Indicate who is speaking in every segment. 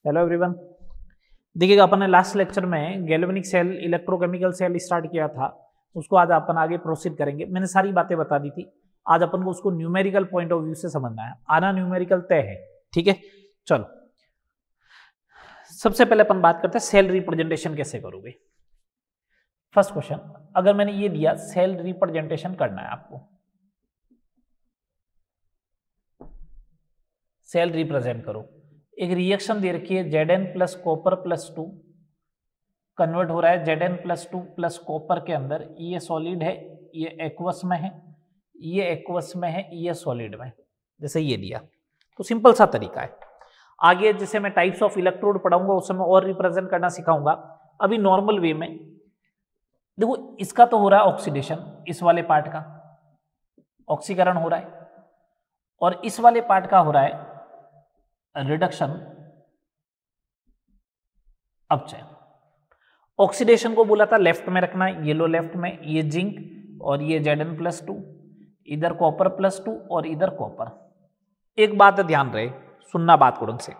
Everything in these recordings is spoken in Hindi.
Speaker 1: Hello everyone. देखिएगा, अपन ने लास्ट लेक्चर में galvanic cell, electrochemical cell start किया था, उसको आज अपन आगे प्रोसीड करेंगे। मैंने सारी बातें बता दी थी, आज अपन को उसको न्यूमेरिकल पॉइंट ऑफ व्यू से समझना है। आना न्यूमेरिकल तय है, ठीक है। चलो, सबसे पहले अपन बात करते हैं सेल रिप्रेजेंटेशन कैसे करोगे। फर्स्ट क्वेश्चन, अगर मैंने ये दिया सेल रिप्रेजेंटेशन करना है आपको, सेल रिप्रेजेंट करो। एक रिएक्शन दे रखी है Zn plus copper plus 2 convert हो रहा है Zn प्लस 2 प्लस कॉपर के अंदर। ये सॉलिड है, ये एक्वस में है, ये एक्वस में है, ये सॉलिड में, जैसे ये दिया। तो सिंपल सा तरीका है। आगे जैसे मैं टाइप्स ऑफ इलेक्ट्रोड पढ़ाऊंगा उस समय और रिप्रेजेंट करना सिखाऊंगा। अभी नॉर्मल वे में देखो, इसका तो हो रहा है ऑक्सीडेशन, इस वाले पार्ट का ऑक्सीकरण हो रहा है, और इस वाले पार्ट का हो रहा है रिडक्शन अपचयन। ऑक्सीडेशन को बोला था लेफ्ट में रखना, ये लो लेफ्ट में, ये जिंक और ये Zn प्लस 2, इधर कॉपर प्लस 2 और इधर कॉपर। एक बात ध्यान रहे, सुनना बात को ढंग से।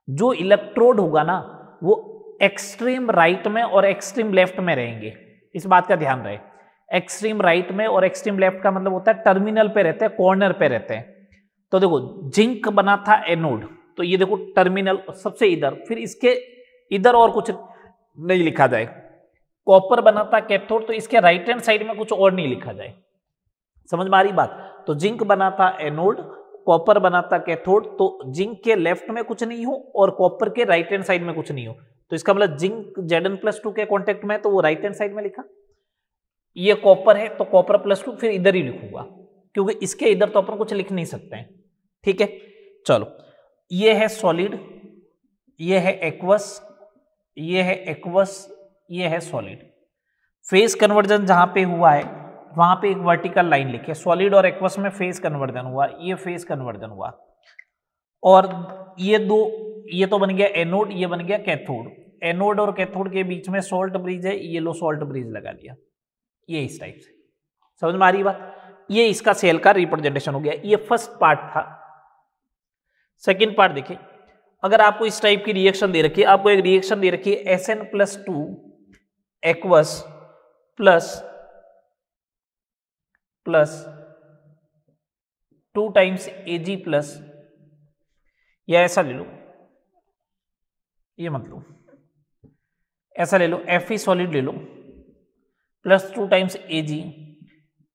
Speaker 1: जो इलेक्ट्रोड होगा ना वो एक्सट्रीम राइट में और एक्सट्रीम लेफ्ट में रहेंगे, इस बात का ध्यान रहे। एक्सट्रीम राइट में और एक्सट्रीम लेफ्ट का मतलब होता है टर्मिनल पे रहते हैं, कॉर्नर पे रहते हैं। तो देखो, जिंक बना था एनोड, तो ये देखो टर्मिनल सबसे इधर, फिर इसके इधर और कुछ नहीं लिखा जाए। कॉपर बना था कैथोड, तो इसके राइट हैंड साइड में कुछ और नहीं लिखा जाए। समझ में आ रही बात। तो जिंक बना था एनोड, कॉपर बना था कैथोड, तो जिंक के लेफ्ट में कुछ नहीं हो और कॉपर के राइट हैंड साइड में कुछ नहीं हो। तो इसका मतलब जिंक Zn प्लस 2 के कॉन्टेक्ट में है, तो वो राइट हैंड साइड में लिखा। ये कॉपर है तो कॉपर प्लस 2 फिर इधर ही लिखूंगा, क्योंकि इसके इधर तो अपन कुछ लिख नहीं सकते हैं, ठीक है। चलो, ये है सॉलिड, ये है एक्वस, ये है एक्वस, ये है सॉलिड। फेज कन्वर्जन जहां पे हुआ है वहां पे एक वर्टिकल लाइन लिखे, सॉलिड और एक्वस में फेज कन्वर्जन हुआ, ये फेज कन्वर्जन हुआ। और ये दो, ये तो बन गया एनोड, ये बन गया कैथोड। एनोड और कैथोड के बीच में सॉल्ट ब्रिज है, ये लो सॉल्ट ब्रिज लगा लिया, ये इस टाइप से। समझ में आ रही बात। ये इसका सेल का रिप्रेजेंटेशन हो गया। ये फर्स्ट पार्ट था। सेकेंड पार्ट देखिए, अगर आपको इस टाइप की रिएक्शन दे रखी है, आपको एक रिएक्शन दे रखी है Sn plus 2 aqueous plus 2 times Ag plus, या ऐसा ले लो, ये मत लो, ऐसा ले लो, Fe सॉलिड ले लो plus 2 times Ag,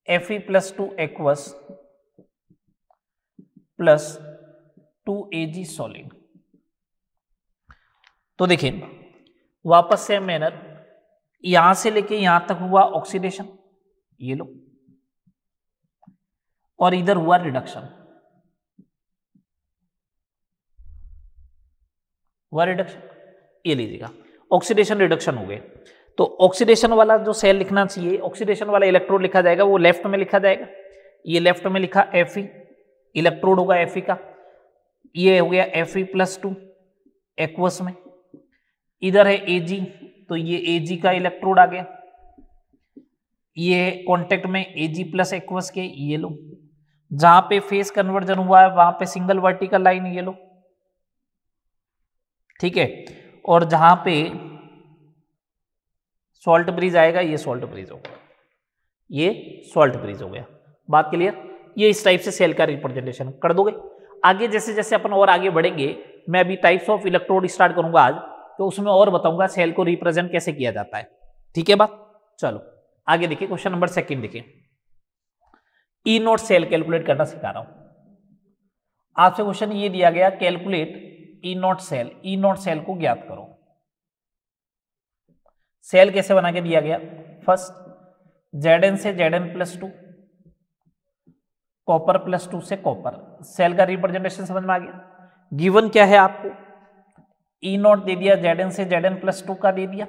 Speaker 1: Fe plus 2 aqueous plus 2 Ag solid. तो देखिए, वापस से मैनर, यहां से लेके यहां तक हुआ ऑक्सीडेशन, ये लो, और इधर हुआ रिडक्शन, हुआ रिडक्शन, ये लीजिएगा, ऑक्सीडेशन रिडक्शन हो गए। तो ऑक्सीडेशन वाला जो सेल लिखना चाहिए, ऑक्सीडेशन वाला इलेक्ट्रोड लिखा जाएगा, वो लेफ्ट में लिखा जाएगा। ये लेफ्ट में लिखा Fe, इलेक्ट्रोड होगा Fe का, ये हो गया Fe प्लस 2 एक्वस में। इधर है Ag, तो ये Ag का इलेक्ट्रोड आ गया, ये कांटेक्ट में Ag प्लस एक्वस के, ये लो। जहां पे फेस कन्वर्जन हुआ है वहां पे सिंगल वर्टिकल लाइन, ये लो, ठीक है। और जहां पे सॉल्ट ब्रिज आएगा, ये सॉल्ट ब्रिज होगा, ये सॉल्ट ब्रिज हो गया। बात क्लियर। ये इस टाइप से सेल का रिप्रेजेंटेशन कर दोगे। आगे जैसे जैसे अपन और आगे बढ़ेंगे, मैं अभी टाइप्स ऑफ इलेक्ट्रोड स्टार्ट करूंगा आज, तो उसमें और बताऊंगा सेल को रिप्रेजेंट कैसे किया जाता है, ठीक है बात। चलो आगे देखिए, क्वेश्चन नंबर सेकंड देखिए। ई नॉट सेल कैलकुलेट करना सिखा रहा हूं आपसे। क्वेश्चन ये दिया गया, calculate E naught cell. E naught cell को ज्ञात करो। सेल कैसे बना के दिया गया, फर्स्ट Zn से Zn प्लस 2, कॉपर प्लस 2 से कॉपर। सेल का रिप्रेजेंटेशन समझ में आ गया। गिवन क्या है आपको, ई नॉट दे दिया, Zn से Zn प्लस 2 का दे दिया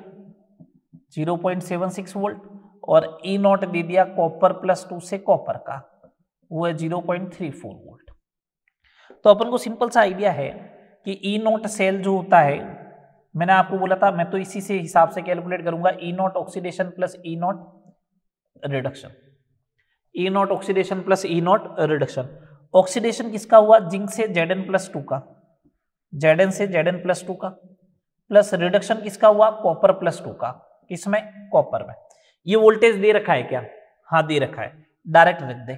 Speaker 1: 0.76 वोल्ट, और ई नॉट दे दिया कॉपर प्लस 2 से कॉपर का, वो है 0.34 वोल्ट। तो अपन को सिंपल सा आइडिया है कि ई नॉट सेल जो होता है, मैंने आपको बोला था मैं तो इसी से हिसाब से कैलकुलेट करूंगा, E naught oxidation plus E naught reduction, E naught oxidation plus E naught reduction. Oxidation किसका हुआ, जिंक से Zn प्लस 2 का, Zn से Zn+2 का, प्लस रिडक्शन किसका हुआ, कॉपर +2 का, किसमें, कॉपर में। ये वोल्टेज दे रखा है क्या, हाँ दे रखा है, डायरेक्ट रख दे।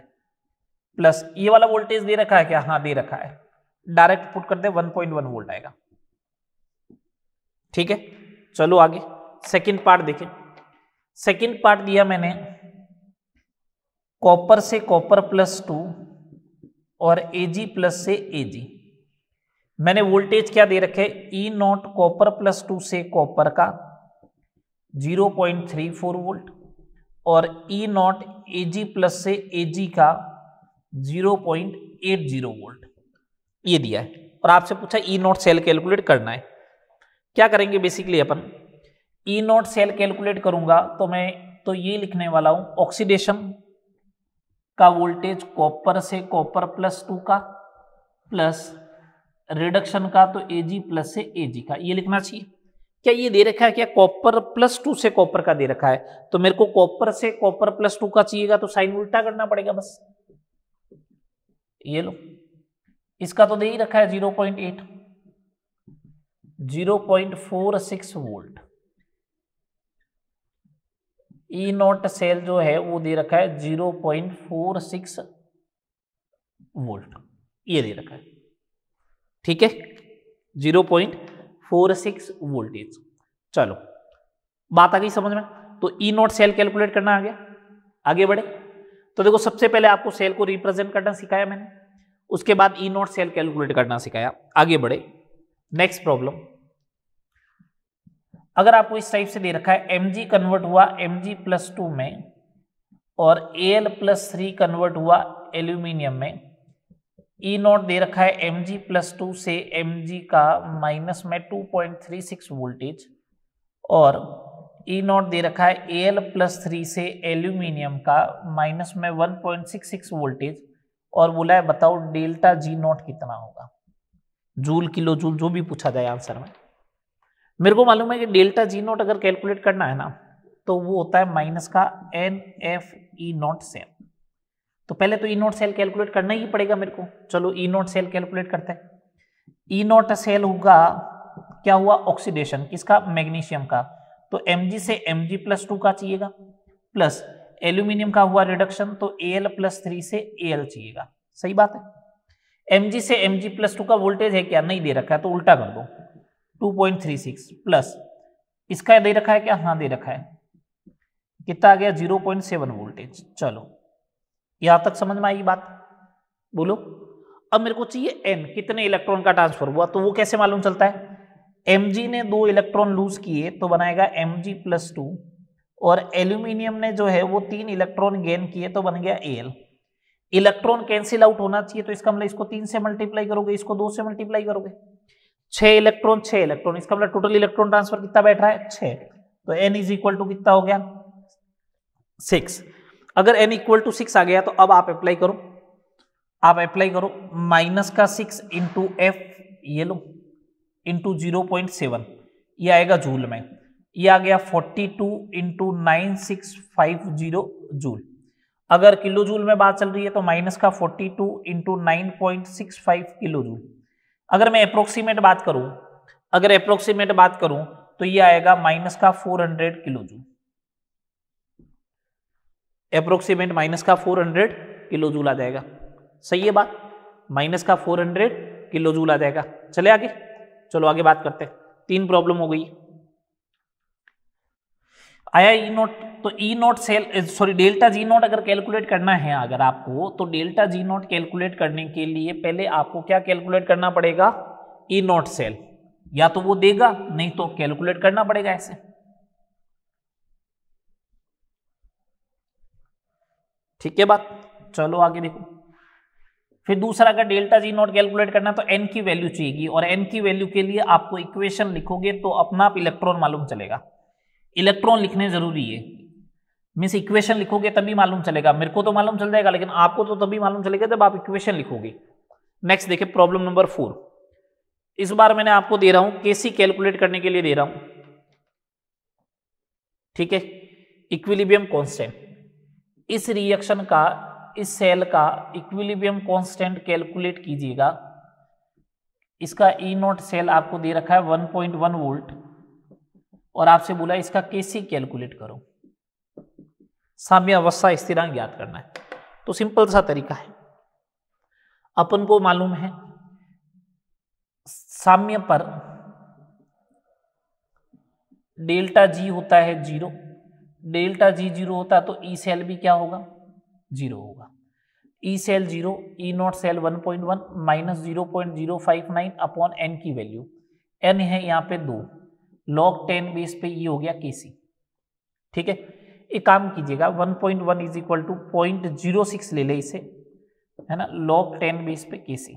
Speaker 1: प्लस ये वाला वोल्टेज दे रखा है क्या, हाँ दे रखा है, डायरेक्ट पुट कर दे, 1.1 वोल्ट आएगा। ठीक है, चलो आगे सेकंड पार्ट देखें। सेकंड पार्ट दिया मैंने कॉपर से कॉपर +2 और Ag+ से Ag। मैंने वोल्टेज क्या दे रखे, E0 कॉपर +2 से कॉपर का 0.34 वोल्ट और E0 Ag+ से Ag का 0.80 वोल्ट, ये दिया है। और आपसे पूछा E0 सेल कैलकुलेट करना है। क्या करेंगे बेसिकली अपन, E0 सेल कैलकुलेट करूंगा तो मैं तो ये लिखने वाला हूं, ऑक्सीडेशन का वोल्टेज कॉपर से कॉपर +2 का प्लस रिडक्शन का तो Ag+ से Ag का, ये लिखना चाहिए। क्या ये दे रखा है क्या, कॉपर +2 से कॉपर का दे रखा है, तो मेरे को कॉपर से कॉपर +2 का चाहिएगा तो साइन उल्टा करना पड़ेगा बस। ये लो, इसका तो दे ही रखा है 0.8, 0.46 वोल्ट। E0 सेल जो है वो दे रखा है 0.46 वोल्ट, ये दे रखा है। ठीक है, 0.46 वोल्टेज। चलो बात आ गई समझ में। तो E0 सेल कैलकुलेट करना आ गया, आगे बढ़े। तो देखो सबसे पहले आपको सेल को रिप्रेजेंट करना सिखाया मैंने, उसके बाद E0 सेल कैलकुलेट करना सिखाया। आगे बढ़े, नेक्स्ट प्रॉब्लम। अगर आपको इस टाइप से दे रखा है Mg कन्वर्ट हुआ Mg+2 में और Al+3 कन्वर्ट हुआ एल्यूमिनियम में, E0 दे रखा है Mg+2 से Mg का माइनस में 2.36 वोल्टेज और E0 दे रखा है Al+3 से एल्यूमिनियम का माइनस में 1.66 वोल्टेज और बोला है बताओ डेल्टा G0 कितना होगा, जूल किलो जूल जो भी पूछा जाए आंसर में। मेरे को मालूम है कि डेल्टा G0 अगर कैलकुलेट करना है ना तो वो होता है माइनस का NFE0 सेल। तो पहले तो E0 सेल कैलकुलेट करना ही पड़ेगा मेरे को। चलो E0 सेल कैलकुलेट करते हैं। E0 सेल होगा, क्या हुआ, ऑक्सीडेशन किसका, मैग्नीशियम का, तो Mg से Mg+2 का चाहिएगा प्लस एल्यूमिनियम का हुआ रिडक्शन तो Al+3 से Al चाहिएगा। सही बात है। Mg से Mg+2 का वोल्टेज है क्या, नहीं दे रखा है तो उल्टा कर दो, 2.36 प्लस इसका दे रखा है क्या, हाँ दे रखा है, कितना आ गया 0.7 वोल्टेज। चलो यहां तक समझ में आई बात, बोलो। अब मेरे को चाहिए n, कितने इलेक्ट्रॉन का ट्रांसफर हुआ, तो वो कैसे मालूम चलता है, Mg ने 2 इलेक्ट्रॉन लूज किए तो बनाएगा Mg+2 और एल्यूमिनियम ने जो है वो 3 इलेक्ट्रॉन गेन किए तो बन गया Al। इलेक्ट्रॉन कैंसिल आउट होना चाहिए तो इसका मतलब इसको 3 से मल्टीप्लाई करोगे, इसको 2 से मल्टीप्लाई करोगे, 6 इलेक्ट्रॉन 6 इलेक्ट्रॉन, इसका मतलब टोटल इलेक्ट्रॉन ट्रांसफर कितना बैठ रहा है 6, तो n इज इक्वल टू कितना हो गया 6। अगर n इक्वल टू 6 आ गया तो अब आप अप्लाई करो, माइनस का 6 इंटू एफ, ये लो, इंटू 0.7, ये आएगा जूल में, ये आ गया 42 इंटू 9650 जूल। अगर किलो जूल में बात चल रही है तो माइनस का 42 इंटू 9.65 किलो जूल। अगर मैं अप्रोक्सीमेट बात करूं तो ये आएगा माइनस का 400 किलो जूल, अप्रोक्सीमेट माइनस का 400 किलो जूल आ जाएगा। सही है बात, माइनस का 400 किलो जूल आ जाएगा। चले आगे, चलो आगे बात करते हैं। 3 प्रॉब्लम हो गई। आया E0, तो E0 cell sorry delta G0 अगर कैलकुलेट करना है अगर आपको, तो डेल्टा G0 कैलकुलेट करने के लिए पहले आपको क्या कैलकुलेट करना पड़ेगा, E0 सेल, या तो वो देगा नहीं तो कैलकुलेट करना पड़ेगा ऐसे। ठीक है बात, चलो आगे देखो। फिर दूसरा अगर डेल्टा G0 कैलकुलेट करना तो n की वैल्यू चाहिएगी और n की वैल्यू के लिए आपको इक्वेशन लिखोगे तो अपना आप इलेक्ट्रॉन मालूम चलेगा। इलेक्ट्रॉन लिखने जरूरी है, मीन्स इक्वेशन लिखोगे तभी मालूम चलेगा। मेरे को तो मालूम चल जाएगा लेकिन आपको तो तभी मालूम चलेगा जब आप इक्वेशन लिखोगे। नेक्स्ट देखिए प्रॉब्लम नंबर 4। इस बार मैंने आपको दे रहा हूं Kc कैलकुलेट करने के लिए दे रहा हूं, ठीक है, इक्विलिब्रियम कांस्टेंट। इस रिएक्शन का, इस सेल का इक्विलिब्रियम कांस्टेंट कैलकुलेट कीजिएगा। इसका ई नॉट सेल आपको दे रखा है 1.1 वोल्ट और आपसे बोला इसका केसी कैलकुलेट करो, साम्य अवस्था स्थिरांक ज्ञात करना है। तो सिंपल सा तरीका है, अपन को मालूम है साम्य पर डेल्टा जी होता है 0, डेल्टा जी 0 होता है तो ई सेल भी क्या होगा 0 होगा। E cell 0, E naught cell 1.1 minus 0.059 upon N की वैल्यू, एन है यहाँ पे 2, log 10 बेस पे ये हो गया केसी। ठीक है, एक काम कीजिएगा 1.1 इज इक्वल टू 0.06 ले ले इसे, है ना, log 10 बेस पे केसी,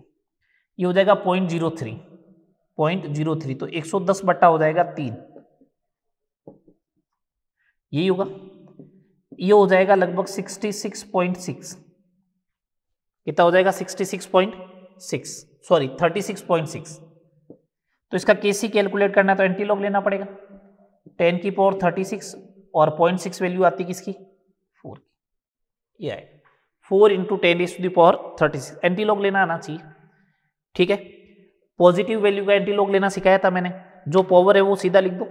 Speaker 1: ये हो जाएगा 0.03 तो 110 बट्टा हो जाएगा 3, यही होगा। ये हो जाएगा लगभग 66.6, कितना हो जाएगा 36.6 तो इसका केसी कैलकुलेट करना है तो एंटी लॉग लेना पड़ेगा, 10 की पावर 36 और 0.6 वैल्यू आती है किसकी 4 की, ये आएगा 4 इंटू 10⁻36, एंटी लॉग लेना आना चाहिए। ठीक है, पॉजिटिव वैल्यू का एंटी लॉग लेना सिखाया था मैंने, जो पावर है वो सीधा लिख दो,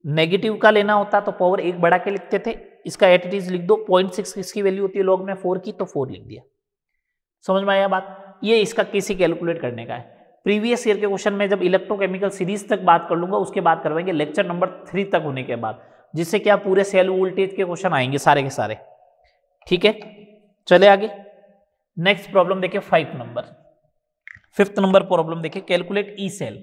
Speaker 1: नेगेटिव का लेना होता तो पावर 1 बढ़ा के लिखते थे, इसका एट इट इज लिख दो, 0.6 किसकी वैल्यू होती है लॉग में 4 की, तो 4 लिख दिया। समझ में आया बात, ये इसका केसी कैलकुलेट करने का है। प्रीवियस ईयर के क्वेश्चन में जब इलेक्ट्रोकेमिकल सीरीज तक बात कर लूंगा उसके बाद करवाएंगे लेक्चर नंबर 3 तक होने के बाद, जिससे क्या पूरे सेल वोल्टेज के क्वेश्चन आएंगे सारे के सारे। ठीक है, चले आगे, नेक्स्ट प्रॉब्लम देखिए 5 नंबर प्रॉब्लम देखिए, कैलकुलेट ई सेल।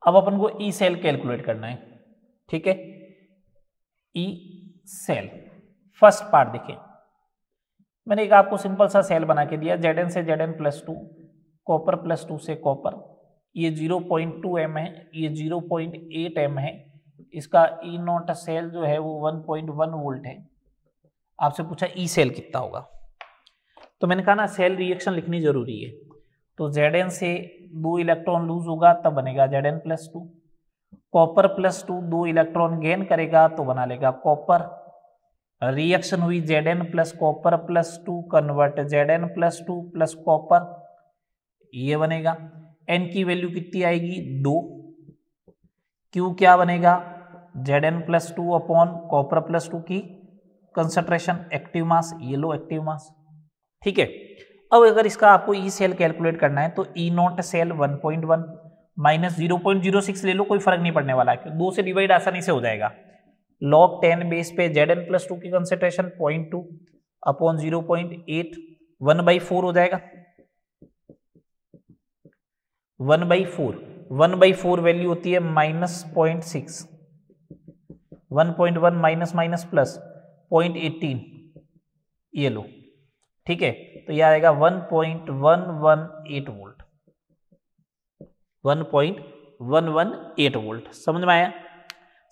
Speaker 1: अब अपन को ई सेल कैलकुलेट करना है। ठीक है, ई सेल फर्स्ट पार्ट देखिए, मैंने एक आपको सिंपल सा सेल बना के दिया, Zn से Zn+2, कॉपर +2 से कॉपर, ये 0.2 m है, ये 0.8 m है, इसका ई नॉट सेल जो है वो 1.1 वोल्ट है। आपसे पूछा ई सेल कितना होगा, तो मैंने कहा ना सेल रिएक्शन लिखनी जरूरी है, तो Zn से 2 इलेक्ट्रॉन लूज होगा तब बनेगा Zn+2, कॉपर +2 2 इलेक्ट्रॉन गेन करेगा तो बना लेगा कॉपर, रिएक्शन हुई Zn plus copper +2 convert Zn+2 plus copper, ये बनेगा। n की वैल्यू कितनी आएगी 2, Q क्या बनेगा Zn+2 अपॉन कॉपर +2 की कंसंट्रेशन, एक्टिव मास, ये लो एक्टिव मास। ठीक है, अब अगर इसका आपको ई सेल कैलकुलेट करना है तो ई नॉट सेल 1.1 माइनस 0.06 ले लो, कोई फर्क नहीं पड़ने वाला है, 2 से डिवाइड आसानी से हो जाएगा। log 10 बेस पे Zn+2 की कंसेंट्रेशन 0.2 अपॉन 0.8 1/4 हो जाएगा, 1/4 वैल्यू होती है -0.6, 1.1 माइनस माइनस प्लस 0.18, ये लो। ठीक है, तो यह आएगा 1.118 वोल्ट, 1.118 वोल्ट। समझ में आया,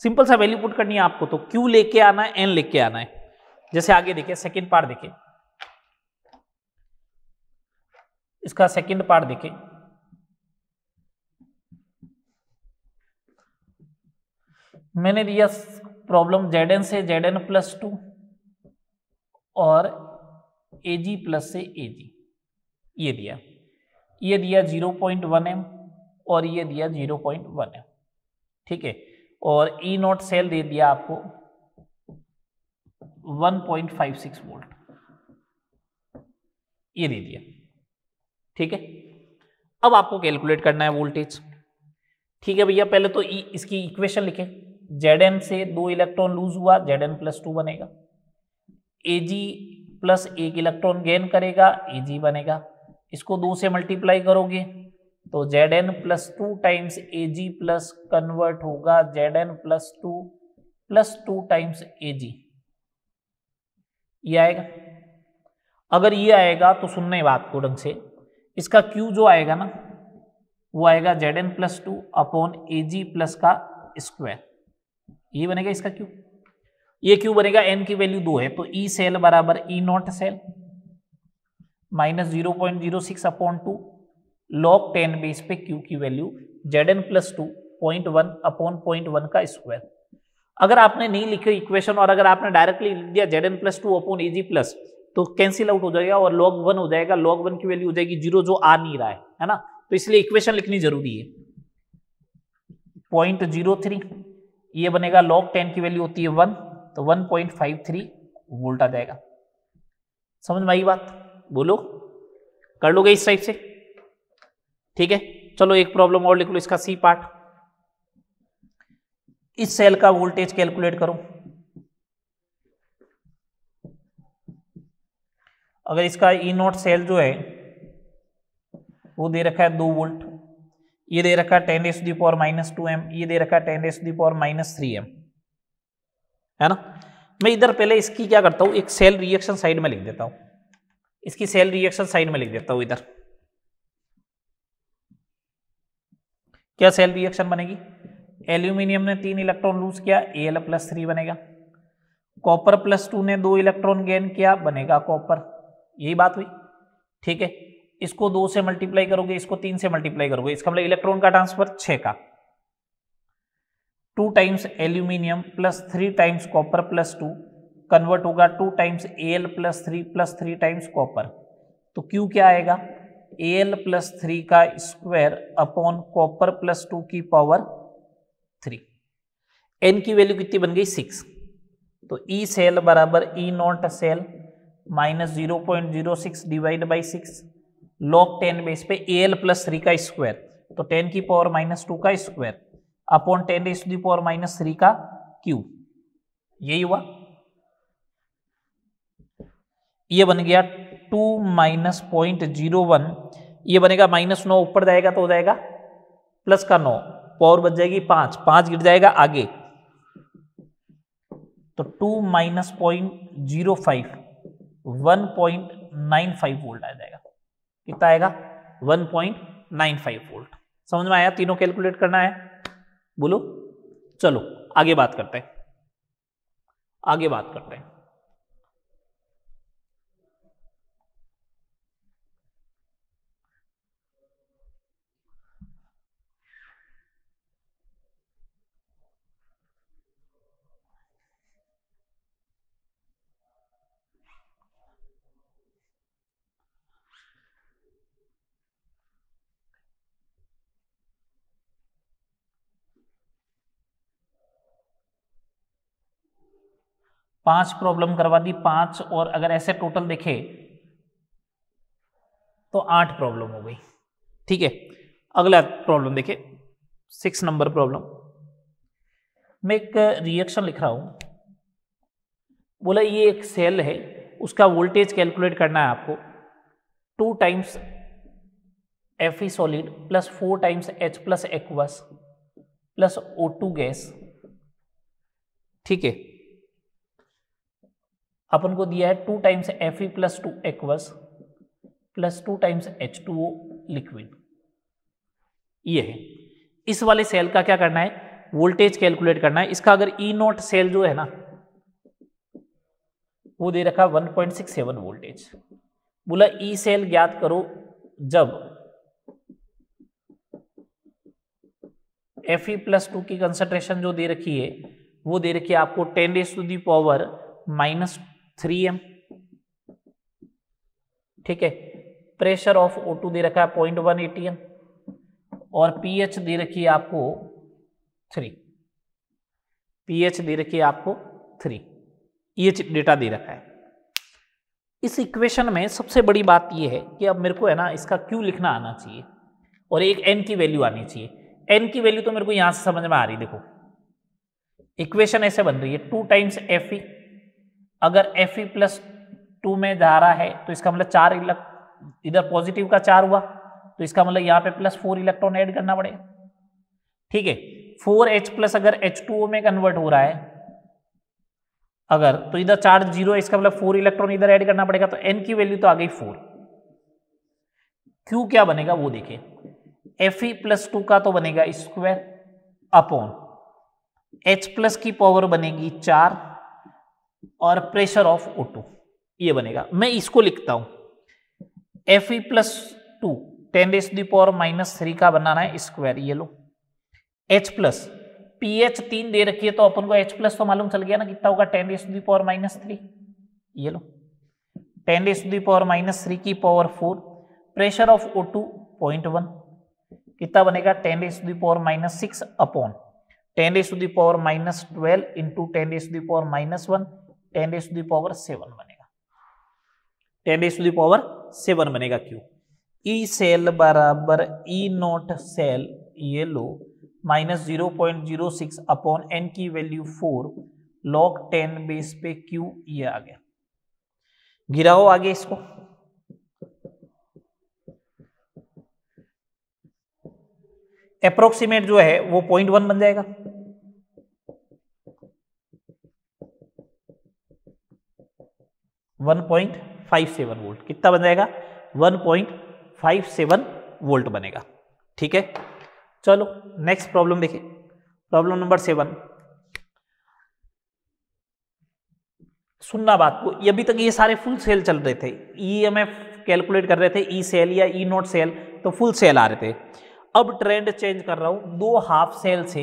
Speaker 1: सिंपल सा वैल्यू पुट करनी है आपको, तो Q लेके आना है, N लेके आना है। जैसे आगे देखिए सेकंड पार्ट देखिए, इसका सेकंड पार्ट देखिए, मैंने दिया प्रॉब्लम Zn से Zn+2 और Ag प्लस से Ag, ये दिया 0.1 m और ये दिया 0.1 m। ठीक है, और ई नॉट सेल दे दिया आपको 1.56 वोल्ट, ये दे दिया। ठीक है, अब आपको कैलकुलेट करना है वोल्टेज। ठीक है भैया, पहले तो इसकी इक्वेशन लिखें, Zn से 2 इलेक्ट्रॉन लूज हुआ Zn+2 बनेगा, Ag प्लस 1 इलेक्ट्रॉन गेन करेगा Ag बनेगा, इसको 2 से मल्टीप्लाई करोगे तो Zn+2 times Ag plus convert होगा Zn+2 प्लस 2 टाइम्स Ag, ये आएगा। अगर ये आएगा तो सुनने बात को ढंग से, इसका Q जो आएगा ना वो आएगा Zn+2 अपॉन Ag प्लस का स्क्वायर, ये बनेगा इसका Q। ये Q बनेगा, N की वैल्यू 2 है तो ई सेल बराबर E naught cell minus 0.06 upon 2 log 10 base पे Q की वैल्यू Zn+2 0.1 अपॉन 0.1 का स्क्वायर। अगर आपने नहीं लिखी इक्वेशन और अगर आपने डायरेक्टली लिख दिया Zn+2 अपॉन Ag प्लस, तो कैंसिल आउट हो जाएगा और log 1 हो जाएगा, log 1 की वैल्यू हो जाएगी 0 जो आ नहीं रहा है ना, तो इसलिए इक्वेशन लिखनी जरूरी है। 0.03 ये बनेगा, log 10 की वैल्यू होती है 1, तो 1.53 वोल्ट आ जाएगा। समझ में आई बात? बोलो, कर लोगे इस टाइप से? ठीक है, चलो एक प्रॉब्लम और लिख लो, इसका सी पार्ट। इस सेल का वोल्टेज कैलकुलेट करो। अगर इसका ई नॉट सेल जो है वो दे रखा है 2 वोल्ट, ये दे रखा है 10⁻⁻²m, ये दे रखा है 10⁻⁻³ है ना। मैं इधर पहले इसकी क्या करता हूं, एक सेल रिएक्शन साइड में लिख देता हूं, इसकी सेल रिएक्शन साइड में लिख देता हूं। इधर क्या सेल रिएक्शन बनेगी, एल्यूमिनियम ने 3 इलेक्ट्रॉन लूज किया, Al+3 बनेगा। कॉपर +2 ने 2 इलेक्ट्रॉन गेन किया, बनेगा कॉपर। यही बात हुई, ठीक है। इसको 2 से मल्टीप्लाई करोगे, इसको 3 से मल्टीप्लाई करोगे, इसका मतलब इलेक्ट्रॉन का ट्रांसफर 6 का। 2 times aluminium +3 times copper +2 convert होगा 2 टाइम्स Al+3 +3 टाइम्स कॉपर। तो Q क्या आएगा, Al+3 का स्क्वायर अपॉन कॉपर +2 की पावर 3। N की वैल्यू कितनी बन गई, 6। तो E सेल बराबर E naught cell minus 0.06 divide by 6 log 10 base पे Al+3 का स्क्वायर, तो 10 की पावर -2 का स्क्वायर अपॉन 10⁻³ का क्यूब। यही हुआ, ये बन गया 2 - 0.01, ये बनेगा -9 ऊपर जाएगा तो हो जाएगा प्लस का 9, पावर बच जाएगी 5, 5 गिर जाएगा आगे, तो 2 - 0.05 1.95 वोल्ट आ जाएगा। कितना आएगा, 1.95 वोल्ट। समझ में आया? तीनों कैलकुलेट करना है, बोलो। चलो आगे बात करते हैं, आगे बात करते हैं। पांच प्रॉब्लम करवा दी, 5, और अगर ऐसे टोटल देखे तो 8 प्रॉब्लम हो गई। ठीक है, अगला प्रॉब्लम देखे, 6 नंबर प्रॉब्लम। मैं एक रिएक्शन लिख रहा हूं, बोला ये एक सेल है, उसका वोल्टेज कैलकुलेट करना है आपको। 2 times Fe solid plus 4 times H plus aqueous plus O2 gas. ठीक है, अपन को दिया है 2 times Fe plus 2 aqueous plus 2 times H2O liquid. ये है, इस वाले सेल का क्या करना है, वोल्टेज कैलकुलेट करना है। इसका अगर ई नॉट सेल जो है ना वो दे रखा 1.67 वोल्टेज। बोला ई सेल ज्ञात करो जब Fe+2 की कंसंट्रेशन जो दे रखी है वो दे रखी है आपको 10⁻⁻3m। ठीक है, प्रेशर ऑफ O2 दे रखा है 0.1 atm और pH दे रखी है आपको 3। pH दे रखी है आपको 3, ये डेटा दे रखा है। इस इक्वेशन में सबसे बड़ी बात ये है कि अब मेरे को है ना इसका Q लिखना आना चाहिए और एक N की वैल्यू आनी चाहिए। N की वैल्यू तो मेरे को यहां से समझ में आ रही, देखो इक्वेशन ऐसे बन रही है 2 टाइम्स Fe, अगर Fe+2 में जा रहा है तो इसका मतलब 4 इधर पॉजिटिव का 4 हुआ, तो इसका मतलब यहाँ पे +4 इलेक्ट्रॉन ऐड करना पड़ेगा। ठीक है, 4H+ अगर H2O में कन्वर्ट हो रहा है अगर, तो इधर चार्ज 0 है, इसका मतलब 4 इलेक्ट्रॉन इधर ऐड करना पड़ेगा, तो N की वैल्यू तो आ गई 4। Q क्या बनेगा वो देखिए, Fe+2 का तो बनेगा स्क्वायर अपॉन H+ की पावर बनेगी 4 और प्रेशर ऑफ O2 ये बनेगा। मैं इसको लिखता हूं Fe+2 10⁻³ का बनाना है स्क्वायर, ये लो। H+, pH 3 दे रखी है तो अपन को H+ तो मालूम चल गया ना कितना होगा 10⁻³ ये लो। 10⁻³ की पावर 4, प्रेशर ऑफ O2 0.1, कितना बनेगा 10⁻6 अपॉन 10⁻12 इंटू 10⁻1 10⁻7 बनेगा, 10⁻7 बनेगा क्यू। ई सेल बराबर ई नॉट सेल, ये लो, -0.06 अपॉन एन की वैल्यू 4 log 10 बेस पे क्यू, ये आ गया। गिराओ आगे इसको, अप्रोक्सीमेट जो है वो 0.1 बन जाएगा, (1.57 वोल्ट, कितना बन जाएगा 1.57 वोल्ट बनेगा। ठीक है, चलो नेक्स्ट प्रॉब्लम देखिए, प्रॉब्लम नंबर 7। सुनना बात को, अभी तक ये सारे फुल सेल चल रहे थे, ईएमएफ कैलकुलेट कर रहे थे, ई सेल या ई नॉट सेल, तो फुल सेल आ रहे थे। अब ट्रेंड चेंज कर रहा हूं, 2 हाफ सेल से,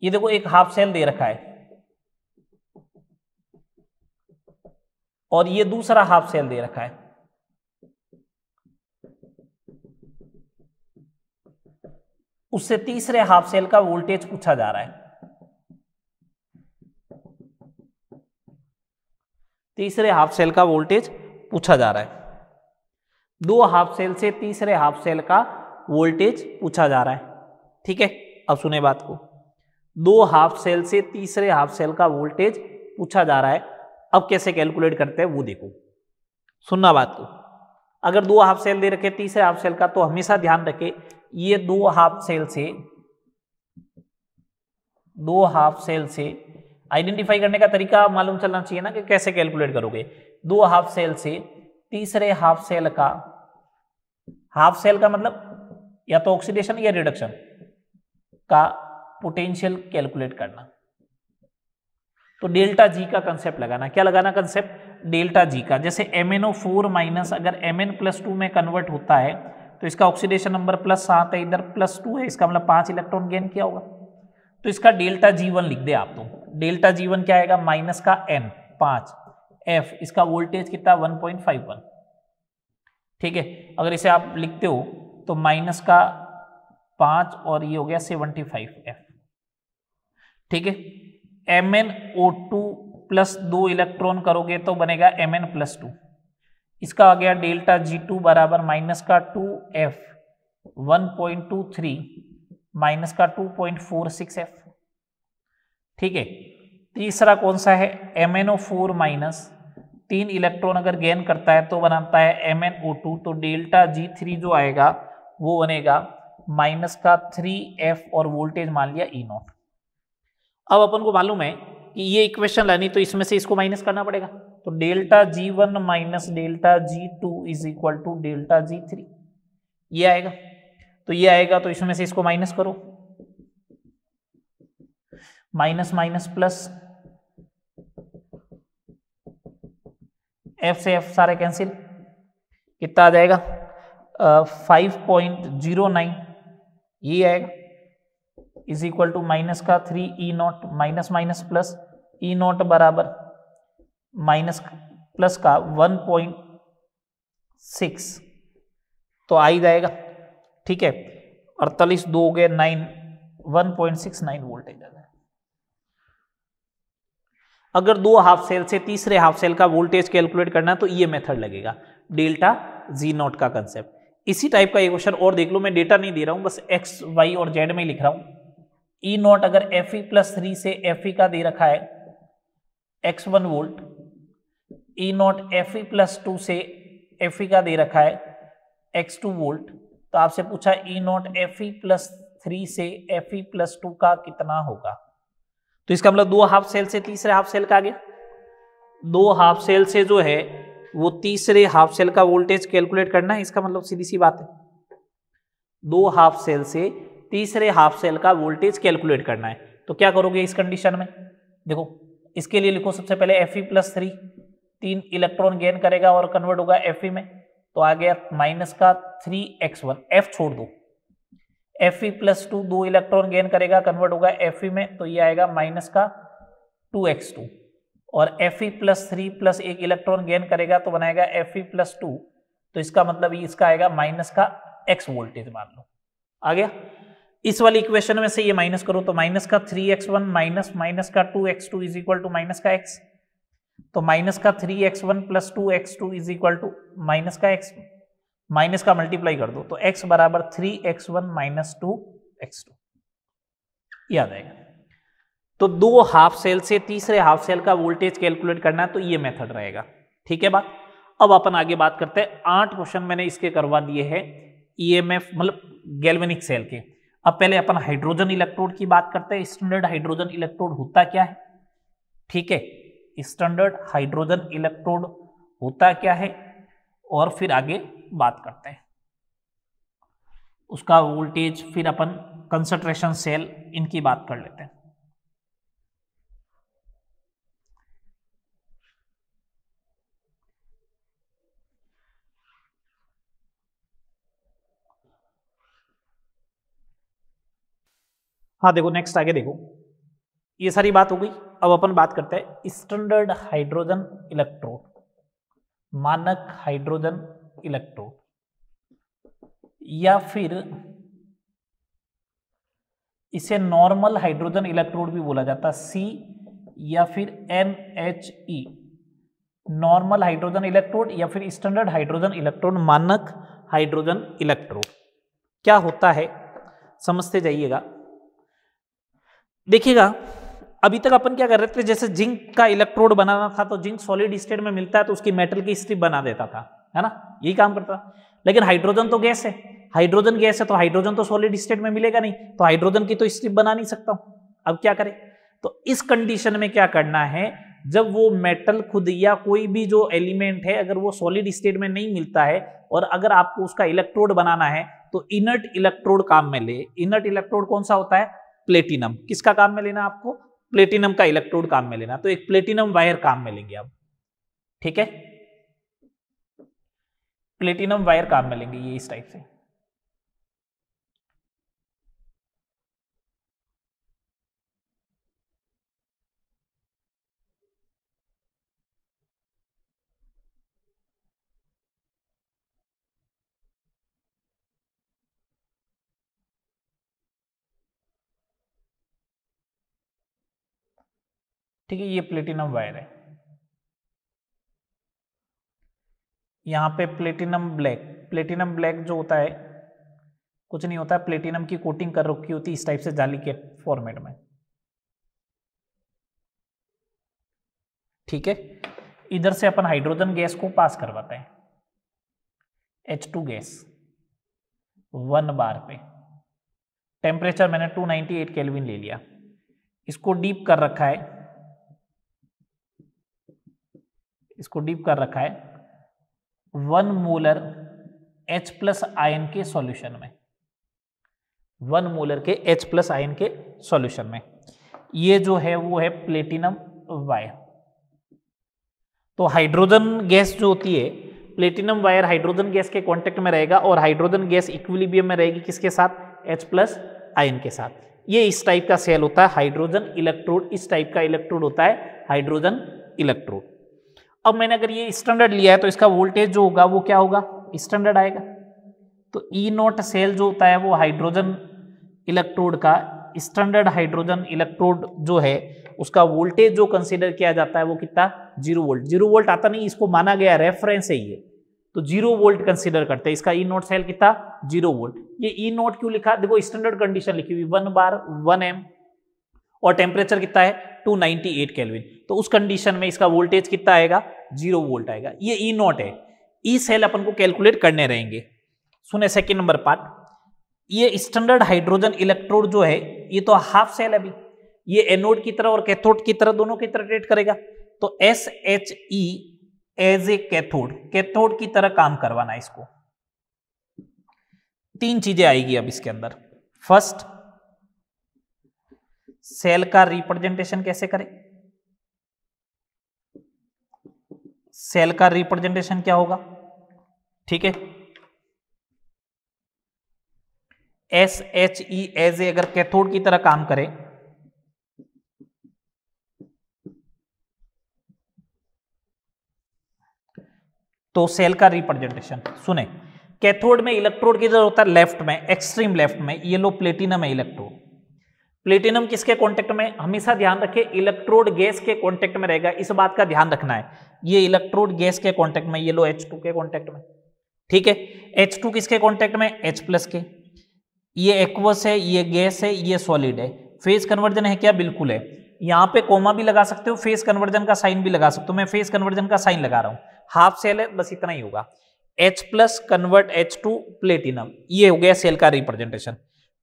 Speaker 1: ये देखो एक हाफ सेल दे रखा है और ये दूसरा हाफ सेल दे रखा है, उससे तीसरे हाफ सेल का वोल्टेज पूछा जा रहा है, तीसरे हाफ सेल का वोल्टेज पूछा जा रहा है। 2 हाफ सेल से तीसरे हाफ सेल का वोल्टेज पूछा जा रहा है। ठीक है, अब सुने बात को, 2 हाफ सेल से तीसरे हाफ सेल का वोल्टेज पूछा जा रहा है। अब कैसे कैलकुलेट करते हैं वो देखो, सुनना बात को। अगर 2 हाफ सेल दे रखे तीसरे हाफ सेल का, तो हमेशा ध्यान रखे ये 2 हाफ सेल से, 2 हाफ सेल से आइडेंटिफाई करने का तरीका मालूम चलना चाहिए ना कि कैसे कैलकुलेट करोगे। 2 हाफ सेल से तीसरे हाफ सेल का, हाफ सेल का मतलब या तो ऑक्सीडेशन या रिडक्शन का पोटेंशियल कैलकुलेट करना। तो डेल्टा जी का कंसेप्ट लगाना, क्या लगाना कंसेप्ट, डेल्टा जी का। जैसे MnO4 माइनस अगर Mn+2 में कन्वर्ट होता है तो इसका ऑक्सीडेशन नंबर +7 है, इधर +2 है, इसका मतलब 5 इलेक्ट्रॉन गेन किया होगा। तो इसका डेल्टा G1 लिख दे आप, तो डेल्टा G1 क्या आएगा, माइनस का n 5 F, इसका वोल्टेज कितना 1.51। ठीक है, अगर इसे आप लिखते हो तो माइनस का 5 और ये हो गया 75 F। ठीक है, MnO2 प्लस 2 इलेक्ट्रॉन करोगे तो बनेगा Mn+2, इसका आ गया डेल्टा G2 बराबर माइनस का 2F 1.23 माइनस का 2.46 F। ठीक है, तीसरा कौन सा है, MnO4 माइनस 3 इलेक्ट्रॉन अगर गेन करता है तो बनाता है MnO2, तो डेल्टा G3 जो आएगा वो बनेगा माइनस का 3F और वोल्टेज मान लिया E0। अब अपन को मालूम है कि ये इक्वेशन लानी, तो इसमें से इसको माइनस करना पड़ेगा, तो delta G1 minus delta G2 is equal to delta G3, ये आएगा। तो ये आएगा तो इसमें से इसको माइनस करो, माइनस माइनस प्लस, F से F सारे कैंसिल, कितना आ जाएगा 5.09, ये आएगा इज इक्वल टू माइनस का 3E0 minus minus plus, E0 बराबर माइनस प्लस का 1.6, तो आ ही जाएगा। ठीक है, 48 2 हो गए 9, 1.69 वोल्टेज आ जाएगा। अगर 2 हाफ सेल से तीसरे हाफ सेल का वोल्टेज कैलकुलेट करना है तो ये मेथड लगेगा, डेल्टा G0 का कंसेप्ट। इसी टाइप का एक क्वेश्चन और देख लो, मैं डेटा नहीं दे रहा हूं, बस X, Y और Z में लिख रहा हूं। E0 अगर Fe+3 से Fe का दे रखा है x1 वोल्ट, E0 Fe+2 से Fe का दे रखा है x2 वोल्ट, तो आपसे पूछा E0 Fe+3 से Fe+2 का कितना होगा। तो इसका मतलब 2 हाफ सेल से तीसरे हाफ सेल का आ गया, 2 हाफ सेल से जो है वो तीसरे हाफ सेल का वोल्टेज कैलकुलेट करना है। इसका मतलब सीधी सी बात है, 2 हाफ सेल से तीसरे हाफ सेल का वोल्टेज कैलकुलेट करना है। तो क्या करोगे इस कंडीशन में, देखो इसके लिए लिखो सबसे पहले Fe+3, 3 इलेक्ट्रॉन गेन करेगा और कन्वर्ट होगा Fe में, तो आ गया माइनस का 3x1, F छोड़ दो, Fe+2 2 इलेक्ट्रॉन गेन करेगा कन्वर्ट होगा Fe में, तो ये आएगा माइनस का 2x2 और Fe+3 प्लस एक इलेक्ट्रॉन गेन करेगा तो बनाएगा Fe+2, तो इसका मतलब इसका आएगा माइनस का x वोल्टेज मान लो। आ गया? इस वाली इक्वेशन में से ये माइनस करो तो माइनस का 3x1 माइनस माइनस का 2x2 is equal to minus का x, तो माइनस का 3x1 plus 2x2 is equal to minus का x, माइनस का मल्टीप्लाई कर दो तो x बराबर 3x1 माइनस 2x2, याद आएगा। तो दो हाफ सेल से तीसरे हाफ सेल का वोल्टेज कैलकुलेट करना है तो ये मेथड रहेगा। ठीक है बात। अब अपन आगे बात करते हैं। 8 क्वेश्चन मैंने इसके करवा दिए हैं ईएमएफ मतलब गैल्वेनिक सेल के। अब पहले अपन हाइड्रोजन इलेक्ट्रोड की बात करते हैं। स्टैंडर्ड हाइड्रोजन इलेक्ट्रोड होता क्या है? ठीक है, स्टैंडर्ड हाइड्रोजन इलेक्ट्रोड होता क्या है और फिर आगे बात करते हैं उसका वोल्टेज, फिर अपन कंसंट्रेशन सेल इनकी बात कर लेते हैं। हाँ देखो, नेक्स्ट आगे देखो, ये सारी बात हो गई। अब अपन बात करते हैं स्टैंडर्ड हाइड्रोजन इलेक्ट्रोड, मानक हाइड्रोजन इलेक्ट्रोड, या फिर इसे नॉर्मल हाइड्रोजन इलेक्ट्रोड भी बोला जाता है, सी या फिर NHE, नॉर्मल हाइड्रोजन इलेक्ट्रोड या फिर स्टैंडर्ड हाइड्रोजन इलेक्ट्रोड, मानक हाइड्रोजन इलेक्ट्रोड। क्या होता है समझते जाइएगा। देखिएगा, अभी तक अपन क्या कर रहे थे, जैसे जिंक का इलेक्ट्रोड बनाना था तो जिंक सॉलिड स्टेट में मिलता है तो उसकी मेटल की स्ट्रिप बना देता था, है ना, यही काम करता। लेकिन हाइड्रोजन तो गैस है, हाइड्रोजन गैस है तो हाइड्रोजन तो सॉलिड स्टेट में मिलेगा नहीं, तो हाइड्रोजन की तो स्ट्रिप बना नहीं सकता हूं। अब क्या करें? तो इस कंडीशन में क्या करना है, जब वो मेटल खुद या कोई भी जो एलिमेंट है अगर वो सॉलिड स्टेट में नहीं मिलता है और अगर आपको उसका इलेक्ट्रोड बनाना है तो इनर्ट इलेक्ट्रोड काम में ले। इनर्ट इलेक्ट्रोड कौन सा होता है? प्लेटिनम। किसका काम में लेना आपको? प्लेटिनम का इलेक्ट्रोड काम में लेना। तो एक प्लेटिनम वायर काम में लेंगे अब। ठीक है, प्लेटिनम वायर काम में लेंगे ये इस टाइप से। ठीक है, ये प्लेटिनम वायर है। यहां पे प्लेटिनम ब्लैक जो होता है कुछ नहीं होता है, प्लेटिनम की कोटिंग कर रखी होती है इस टाइप से जाली के फॉर्मेट में। ठीक है, इधर से अपन हाइड्रोजन गैस को पास करवाते हैं, H2 गैस 1 बार पे। टेम्परेचर मैंने 298 केल्विन ले लिया। इसको डीप कर रखा है, इसको डीप कर रखा है 1 मोलर H+ आयन के सॉल्यूशन में, 1 मोलर के H+ आयन के सॉल्यूशन में। ये जो है वो है प्लेटिनम वायर। तो हाइड्रोजन गैस जो होती है, प्लेटिनम वायर हाइड्रोजन गैस के कांटेक्ट में रहेगा और हाइड्रोजन गैस इक्विलिब्रियम में रहेगी किसके साथ? H+ आयन के साथ। ये इस टाइप का सेल होता है हाइड्रोजन इलेक्ट्रोड। इस टाइप का इलेक्ट्रोड होता है हाइड्रोजन इलेक्ट्रोड। अब मैंने अगर ये स्टैंडर्ड लिया है तो इसका वोल्टेज जो होगा वो क्या होगा? स्टैंडर्ड आएगा। तो E0 सेल जो होता है वो हाइड्रोजन इलेक्ट्रोड का, स्टैंडर्ड हाइड्रोजन इलेक्ट्रोड जो है उसका वोल्टेज जो कंसीडर किया जाता है वो कितना? 0 वोल्ट। 0 वोल्ट आता नहीं, इसको माना गया रेफरेंस है ये, तो 0 वोल्ट कंसीडर करते हैं। इसका E0 सेल कितना? 0 वोल्ट। ये E0 क्यों लिखा? देखो स्टैंडर्ड कंडीशन लिखी हुई 1 बार 1 M और टेम्परेचर कितना है? 298 केल्विन। तो उस कंडीशन में इसका वोल्टेज कितना आएगा? 0 वोल्ट आएगा। ये E0 है। ई सेल अपन को कैलकुलेट करने रहेंगे। सुने सेकेंड नंबर पार्ट, ये स्टैंडर्ड हाइड्रोजन इलेक्ट्रोड जो है ये तो हाफ सेल है अभी, ये एनोड की तरह और कैथोड की तरह दोनों की तरह ट्रीट करेगा। तो SHE एज ए कैथोड की तरह काम करवाना है इसको। 3 चीजें आएगी अब इसके अंदर। फर्स्ट, सेल का रिप्रेजेंटेशन कैसे करें? सेल का रिप्रेजेंटेशन क्या होगा? ठीक है, SHE एज ए अगर कैथोड की तरह काम करे तो सेल का रिप्रेजेंटेशन सुने, कैथोड में इलेक्ट्रोड किधर होता है, लेफ्ट में, एक्सट्रीम लेफ्ट में, ये लो प्लेटिनम है इलेक्ट्रोड। प्लेटिनम किसके कांटेक्ट में, हमेशा ध्यान रखें इलेक्ट्रोड गैस के कांटेक्ट में रहेगा, इस बात का ध्यान रखना है। ये इलेक्ट्रोड गैस के कांटेक्ट में, ये लो H2 के कांटेक्ट में, ठीक है। H2 किसके कांटेक्ट में, H+ के। ये एक्वस है, ये गैस है, ये सॉलिड है। फेज कन्वर्जन है क्या, बिल्कुल है। यहाँ पे कोमा भी लगा सकते हो, फेज कन्वर्जन का साइन भी लगा सकते हो, मैं फेज कन्वर्जन का साइन लगा रहा हूँ। हाफ सेल है, बस इतना ही होगा। H+ कन्वर्ट H2 प्लेटिनम, ये हो गया सेल का रिप्रेजेंटेशन।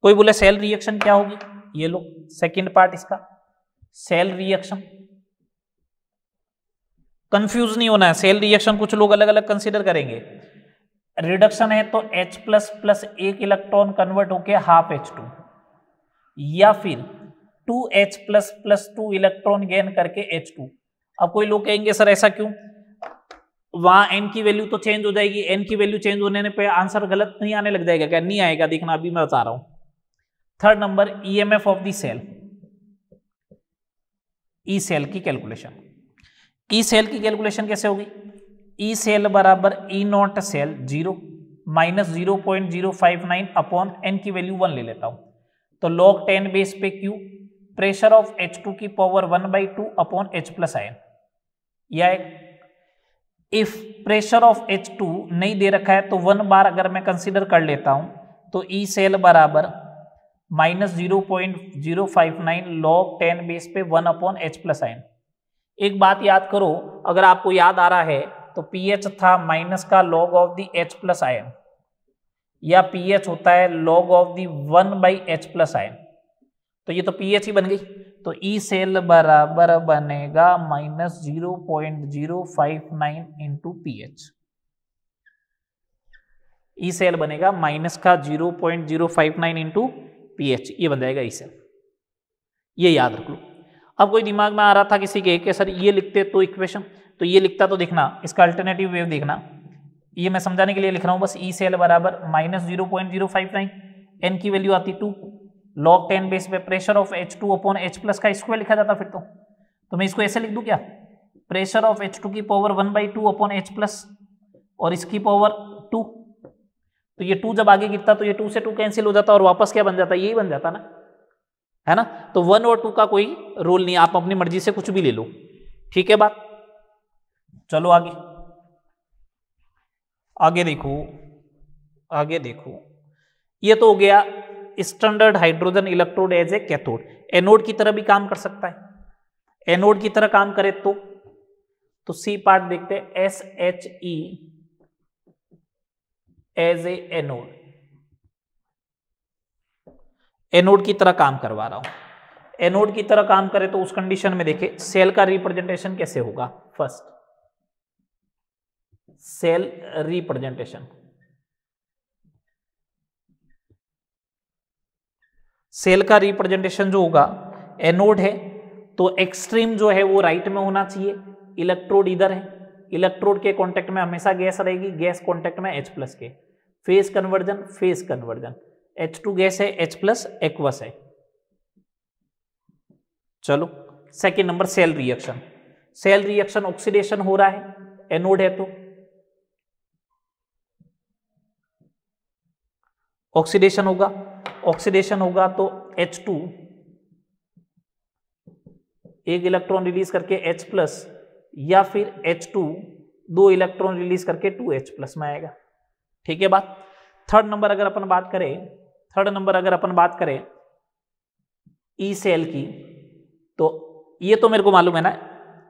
Speaker 1: कोई बोले सेल रिएक्शन क्या होगी, ये लो सेकंड पार्ट इसका, सेल रिएक्शन। कंफ्यूज नहीं होना है, सेल रिएक्शन कुछ लोग अलग अलग कंसीडर करेंगे। रिडक्शन है तो H+ एक इलेक्ट्रॉन कन्वर्ट होके हाफ H2, या फिर 2H+ 2 इलेक्ट्रॉन गेन करके H2। अब कोई लोग कहेंगे सर ऐसा क्यों, वहां n की वैल्यू तो चेंज हो जाएगी, n की वैल्यू चेंज होने पे आंसर गलत नहीं आने लग जाएगा क्या, नहीं आएगा, देखना अभी मैं बता रहा हूं। Third number EMF of the cell, E cell की कैलकुलेशन। ई सेल की कैलकुलेशन कैसे होगी, ई सेल बराबर E naught cell 0 minus 0.059 upon N की वैल्यू 1 ले लेता हूं, तो log 10 बेस पे Q, प्रेशर ऑफ H2 की पावर 1/2 अपॉन H+ आयन, या इफ प्रेशर ऑफ H2 नहीं दे रखा है तो 1 बार अगर मैं कंसीडर कर लेता हूं तो ई सेल बराबर माइनस 0.059 log 10 बेस पे 1 अपॉन H+ आयन। एक बात याद करो, अगर आपको याद आ रहा है तो pH था माइनस का log of the H+ ion, या pH होता है log of the 1/H+ ion, तो ये तो pH ही बन गई, तो ई सेल बराबर बनेगा minus 0.059 into pH। E cell बनेगा माइनस का 0.059 इंटू pH, ये बन जाएगा ई सेल, ये याद रख लो। अब कोई दिमाग में आ रहा था किसी के सर ये लिखते तो इक्वेशन, तो ये लिखता तो देखना, इसका अल्टरनेटिव वेव देखना, ये मैं समझाने के लिए लिख रहा हूं बस। ई सेल बराबर माइनस 0.059, एन की वैल्यू आती 2, log 10 बेस पे pressure of H2 upon H+ का स्क्वायर लिखा जाता फिर तो मैं इसको ऐसे लिख दूं क्या, प्रेशर ऑफ H2 की पावर 1/2 अपॉन H+ और इसकी पावर 2, तो ये 2 जब आगे गिरता तो ये 2 से 2 कैंसिल हो जाता और वापस क्या बन जाता, यही बन जाता ना, है ना। तो 1 और 2 का कोई रोल नहीं, आप अपनी मर्जी से कुछ भी ले लो, ठीक है बात। चलो आगे, आगे देखो, आगे देखो, ये तो हो गया standard hydrogen electrode as a cathode. Anode की तरह भी काम कर सकता है, एनोड की तरह काम करे तो सी पार्ट देखते हैं, SHE as a anode, anode की तरह काम करवा रहा हूं। एनोड की तरह काम करे तो उस कंडीशन में देखे सेल का रिप्रेजेंटेशन कैसे होगा। फर्स्ट सेल रिप्रेजेंटेशन, सेल का रिप्रेजेंटेशन जो होगा, एनोड है तो एक्सट्रीम जो है वो राइट में होना चाहिए, इलेक्ट्रोड इधर है, इलेक्ट्रोड के कांटेक्ट में हमेशा गैस रहेगी, गैस कांटेक्ट में H+ के, phase conversion, phase conversion, H2 gas है, H+ एक्वस है। चलो second number cell reaction, cell reaction oxidation हो रहा है, एनोड है तो ऑक्सीडेशन होगा, ऑक्सीडेशन होगा तो H2 एक इलेक्ट्रॉन रिलीज करके H+ या फिर H2 2 इलेक्ट्रॉन रिलीज करके 2H+ में आएगा, ठीक है बात। थर्ड नंबर अगर अपन बात करें, थर्ड नंबर अगर अपन बात करें ई सेल की, तो ये तो मेरे को मालूम है ना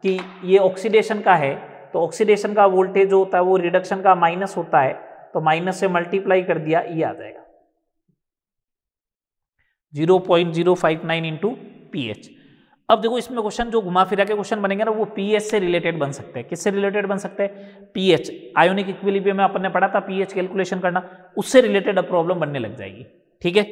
Speaker 1: कि ये ऑक्सीडेशन का है, तो ऑक्सीडेशन का वोल्टेज जो होता है वो रिडक्शन का माइनस होता है, तो माइनस से मल्टीप्लाई कर दिया, ये आ जाएगा 0.059 इंटू pH। अब देखो इसमें क्वेश्चन जो घुमा फिरा के क्वेश्चन बनेंगे ना वो pH से रिलेटेड बन सकते हैं। किससे रिलेटेड बन सकते हैं, pH, आयोनिक इक्विलिब्रियम में अपन ने पढ़ा था pH कैलकुलेशन करना, उससे रिलेटेड अब प्रॉब्लम बनने लग जाएगी, ठीक है।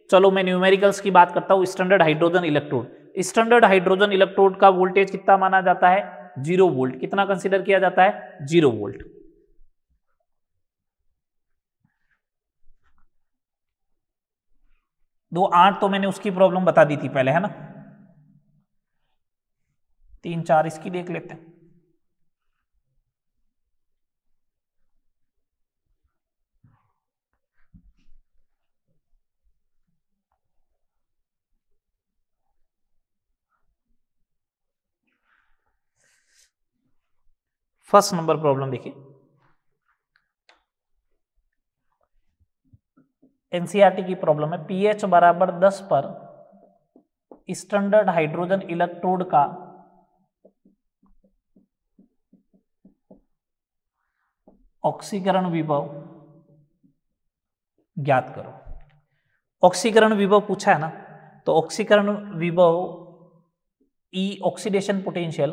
Speaker 1: चलो मैं न्यूमेरिकल्स की बात करता हूँ। Standard hydrogen electrode, standard hydrogen electrode का वोल्टेज कितना माना जाता है, 0 वोल्ट। कितना कंसिडर किया जाता है, 0 वोल्ट। दो 8 तो मैंने उसकी प्रॉब्लम बता दी थी पहले, है ना। 3 4 इसकी देख लेते हैं। फर्स्ट नंबर प्रॉब्लम देखिए, एनसीईआरटी की प्रॉब्लम है। पीएच बराबर 10 पर स्टैंडर्ड हाइड्रोजन इलेक्ट्रोड का ऑक्सीकरण विभव ज्ञात करो। ऑक्सीकरण विभव पूछा है ना, तो ऑक्सीकरण विभव ई ऑक्सीडेशन पोटेंशियल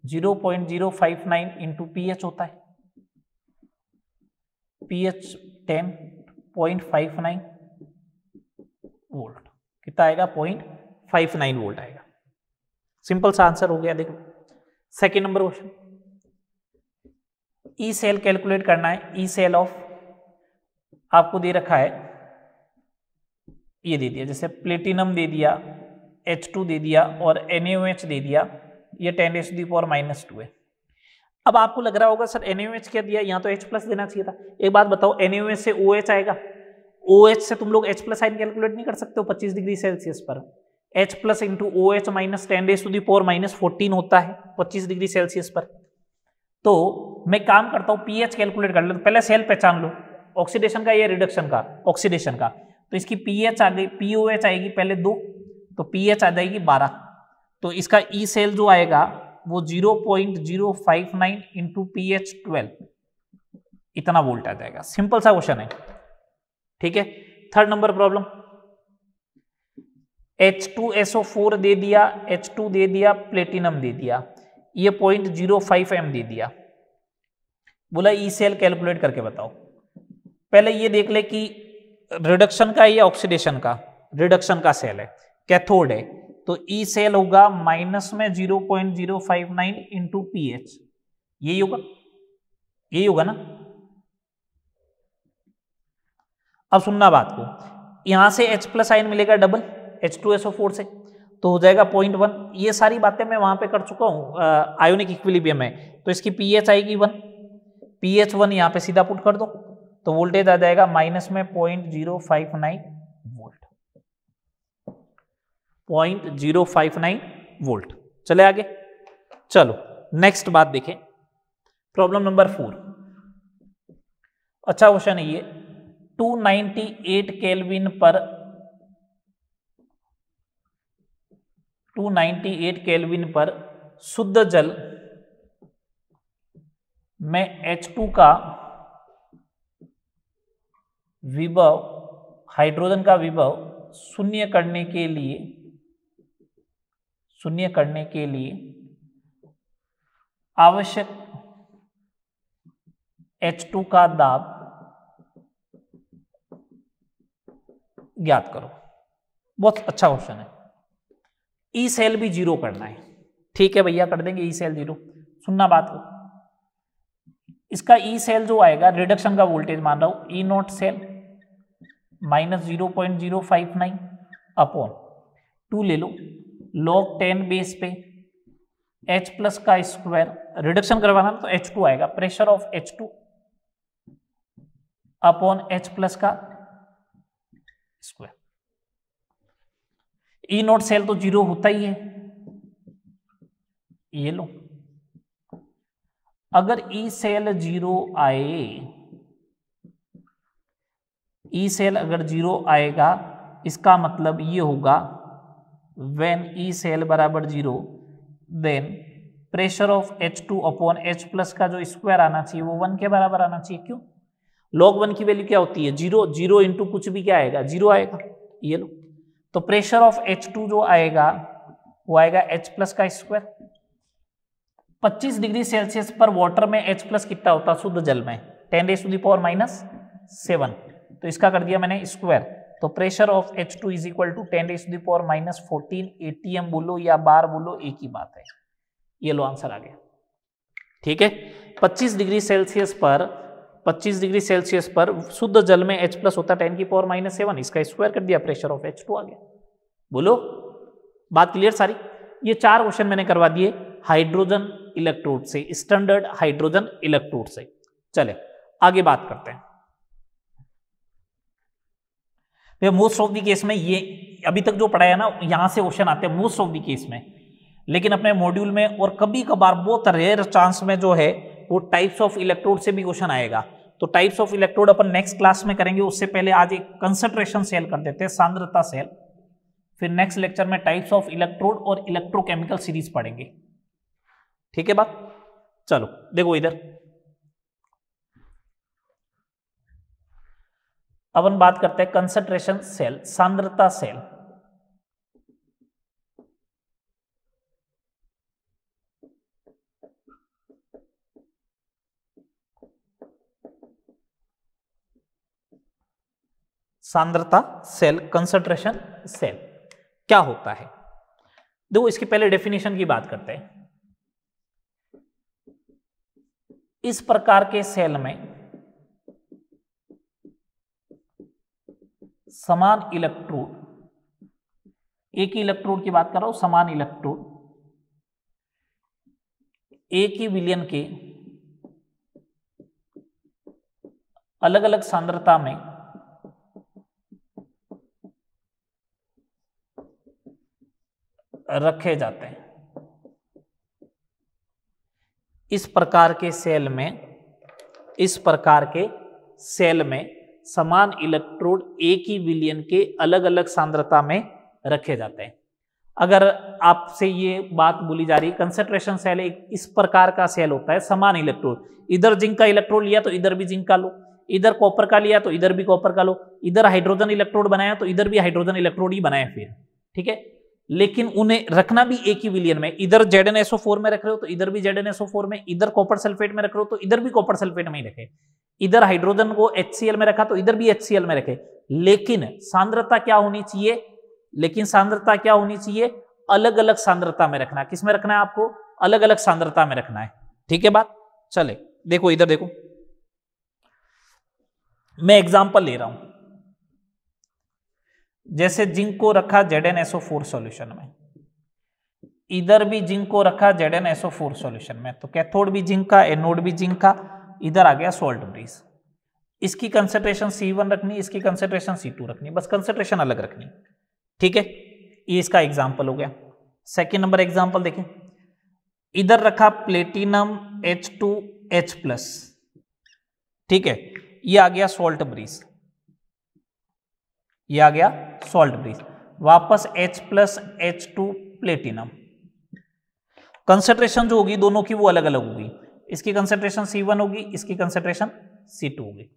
Speaker 1: 0.059 इंटू पीएच होता है, पीएच 10.59 वोल्ट, कितना आएगा 0.59 वोल्ट आएगा। सिंपल सा आंसर हो गया। देखो second number question, E cell calculate करना है। ई सेल ऑफ आपको दे रखा है, ये दे दिया, जैसे प्लेटिनम दे दिया, H2 दे दिया और NaOH दे दिया, ये 10⁻⁻² है। अब आपको लग रहा होगा सर NaOH क्या दिया, यहाँ तो H प्लस देना चाहिए था। एक बात बताओ, NaOH से OH आएगा, OH से तुम लोग H प्लस साइन कैलकुलेट नहीं कर सकते हो 25 डिग्री सेल्सियस पर। H plus into OH minus 10⁻⁻14 होता है 25 डिग्री सेल्सियस पर। तो मैं काम करता हूँ, पीएच कैलकुलेट कर लो, पहले सेल पहचान लो, ऑक्सीडेशन का या रिडक्शन का, ऑक्सीडेशन का। तो इसकी पीएच आ गई, पीओएच आएगी पहले 2, तो पीएच आ जाएगी 12, तो इसका ई सेल जो आएगा वो 0.059 इंटू पीएच 12 इतना वोल्ट आ जाएगा। सिंपल सा क्वेश्चन है, ठीक है। थर्ड नंबर प्रॉब्लम, H2SO4 दे दिया, H2 दे दिया, प्लेटिनम दे दिया, ये 0.05 m दे दिया, बोला ई सेल कैलकुलेट करके बताओ। पहले ये देख ले कि रिडक्शन का या ऑक्सीडेशन का, रिडक्शन का सेल है, कैथोड है, तो ई सेल होगा माइनस में 0.059 इंटू पीएच, यही होगा, यही होगा ना। अब सुनना बात को, यहां से H प्लस आयन मिलेगा डबल H2SO4 से, तो हो जाएगा 0.1। ये सारी बातें मैं वहां पे कर चुका हूं आयोनिक इक्विलिब्रियम में। तो इसकी पीएच आएगी 1, पीएच 1 यहां पे सीधा पुट कर दो, तो वोल्टेज आ जाएगा माइनस में 0.059 वोल्ट, 0.059 वोल्ट। चले आगे, चलो नेक्स्ट बात देखें, प्रॉब्लम नंबर 4। अच्छा क्वेश्चन है ये, 298 केल्विन पर 298 केल्विन पर शुद्ध जल में H2 का विभव, हाइड्रोजन का विभव शून्य करने के लिए आवश्यक H2 का दाब ज्ञात करो। बहुत अच्छा क्वेश्चन है। ई सेल भी 0 करना है, ठीक है भैया, कर देंगे ई सेल 0। सुनना बात को, इसका ई सेल जो आएगा, रिडक्शन का वोल्टेज मान रहा हूं, ई नॉट सेल माइनस 0.059 अपॉन 2 ले लो, log 10 बेस पे H प्लस का स्क्वायर, रिडक्शन करवाना तो H2 आएगा, pressure of H2 upon H plus का स्क्वायर। ई नॉट सेल तो 0 होता ही है, ये लो। अगर ई सेल 0 आए, ई सेल अगर 0 आएगा, इसका मतलब ये होगा व्हेन ई सेल बराबर 0 then pressure of H2 upon H plus का जो स्क्वायर आना चाहिए वो 1 के बराबर आना चाहिए। क्यों? log 1 की वैल्यू क्या होती है? 0 इंटू कुछ भी क्या आएगा? 0 आएगा। ये लो, तो प्रेशर ऑफ H2 जो आएगा वो आएगा H प्लस का स्क्वायर। 25 डिग्री सेल्सियस पर वाटर में H प्लस कितना होता है शुद्ध जल में? 10⁻⁻7। तो इसका कर दिया मैंने स्क्वायर, तो pressure of H2 is equal to 10⁻⁻14 ATM बोलो या बार बोलो, एक ही बात है। ये लो आंसर आ गया। ठीक है, 25 डिग्री सेल्सियस पर शुद्ध जल में H प्लस होता है 10⁻⁻7, इसका स्क्वायर कर दिया, प्रेशर ऑफ H2 आ गया। बोलो, बात क्लियर सारी? ये 4 क्वेश्चन मैंने करवा दिए हाइड्रोजन इलेक्ट्रोड से, स्टैंडर्ड हाइड्रोजन इलेक्ट्रोड से। चले आगे बात करते हैं। मोस्ट ऑफ द केस में ये अभी तक जो पढ़ाया ना, यहां से क्वेश्चन आते हैं मोस्ट ऑफ द केस में, लेकिन अपने मॉड्यूल में और कभी कभार बहुत रेयर चांस में जो है वो टाइप्स ऑफ इलेक्ट्रोड से भी क्वेश्चन आएगा। तो types of electrode upon next class में करेंगे, उससे पहले आज एक कंसंट्रेशन सेल कर देते हैं, सांद्रता सेल। फिर नेक्स्ट लेक्चर में टाइप्स ऑफ इलेक्ट्रोड और इलेक्ट्रोकेमिकल सीरीज पढ़ेंगे। ठीक है बात? चलो देखो इधर, अपन बात करते हैं कंसंट्रेशन सेल, सांद्रता सेल। सांद्रता सेल, कंसंट्रेशन सेल क्या होता है? देखो इसकी पहले डेफिनेशन की बात करते हैं। इस प्रकार के सेल में समान इलेक्ट्रोड, एक ही इलेक्ट्रोड की बात कर रहा हूं, समान इलेक्ट्रोड एक ही विलयन के अलग अलग सांद्रता में रखे जाते हैं। इस प्रकार के सेल में समान इलेक्ट्रोड एक ही विलयन के अलग अलग सांद्रता में रखे जाते हैं। अगर आपसे ये बात बोली जा रही है, कंसंट्रेशन सेल एक इस प्रकार का सेल होता है, समान इलेक्ट्रोड, इधर जिंक का इलेक्ट्रोड लिया तो इधर भी जिंक का लो, इधर कॉपर का लिया तो इधर भी कॉपर का लो, इधर हाइड्रोजन इलेक्ट्रोड बनाया तो इधर भी हाइड्रोजन इलेक्ट्रोड ही बनाए फिर। ठीक है, लेकिन उन्हें रखना भी एक ही विलयन में, इधर ZnSO4 में रख रहे हो तो इधर भी ZnSO4 में, इधर कॉपर सल्फेट में रख रहे हो तो इधर भी कॉपर सल्फेट में ही रखे, इधर हाइड्रोजन को HCl में रखा तो इधर भी HCl में रखे। लेकिन सांद्रता क्या होनी चाहिए? अलग अलग सांद्रता में रखना है। किस में रखना है आपको? अलग अलग सांद्रता में रखना है। ठीक है बात? चले देखो इधर देखो, मैं एग्जांपल ले रहा हूं। जैसे जिंक को रखा ZnSO4 सॉल्यूशन में, इधर भी जिंक को रखा ZnSO4 सॉल्यूशन में, तो कैथोड भी जिंक का, एनोड भी जिंक का, इधर आ गया सॉल्ट ब्रिज। इसकी कंसंट्रेशन C1 रखनी, इसकी कंसंट्रेशन C2 रखनी, बस कंसंट्रेशन अलग रखनी। ठीक है, ये इसका एग्जाम्पल हो गया। सेकेंड नंबर एग्जाम्पल देखें, इधर रखा प्लेटिनम H2H+, ठीक है, ये आ गया सॉल्ट ब्रिज, ये आ गया सॉल्ट ब्रिज, वापस H+H2 प्लेटिनम। कंसंट्रेशन जो होगी दोनों की वो अलग अलग होगी, इसकी कंसंट्रेशन C1 होगी, इसकी कंसंट्रेशन C2 होगी।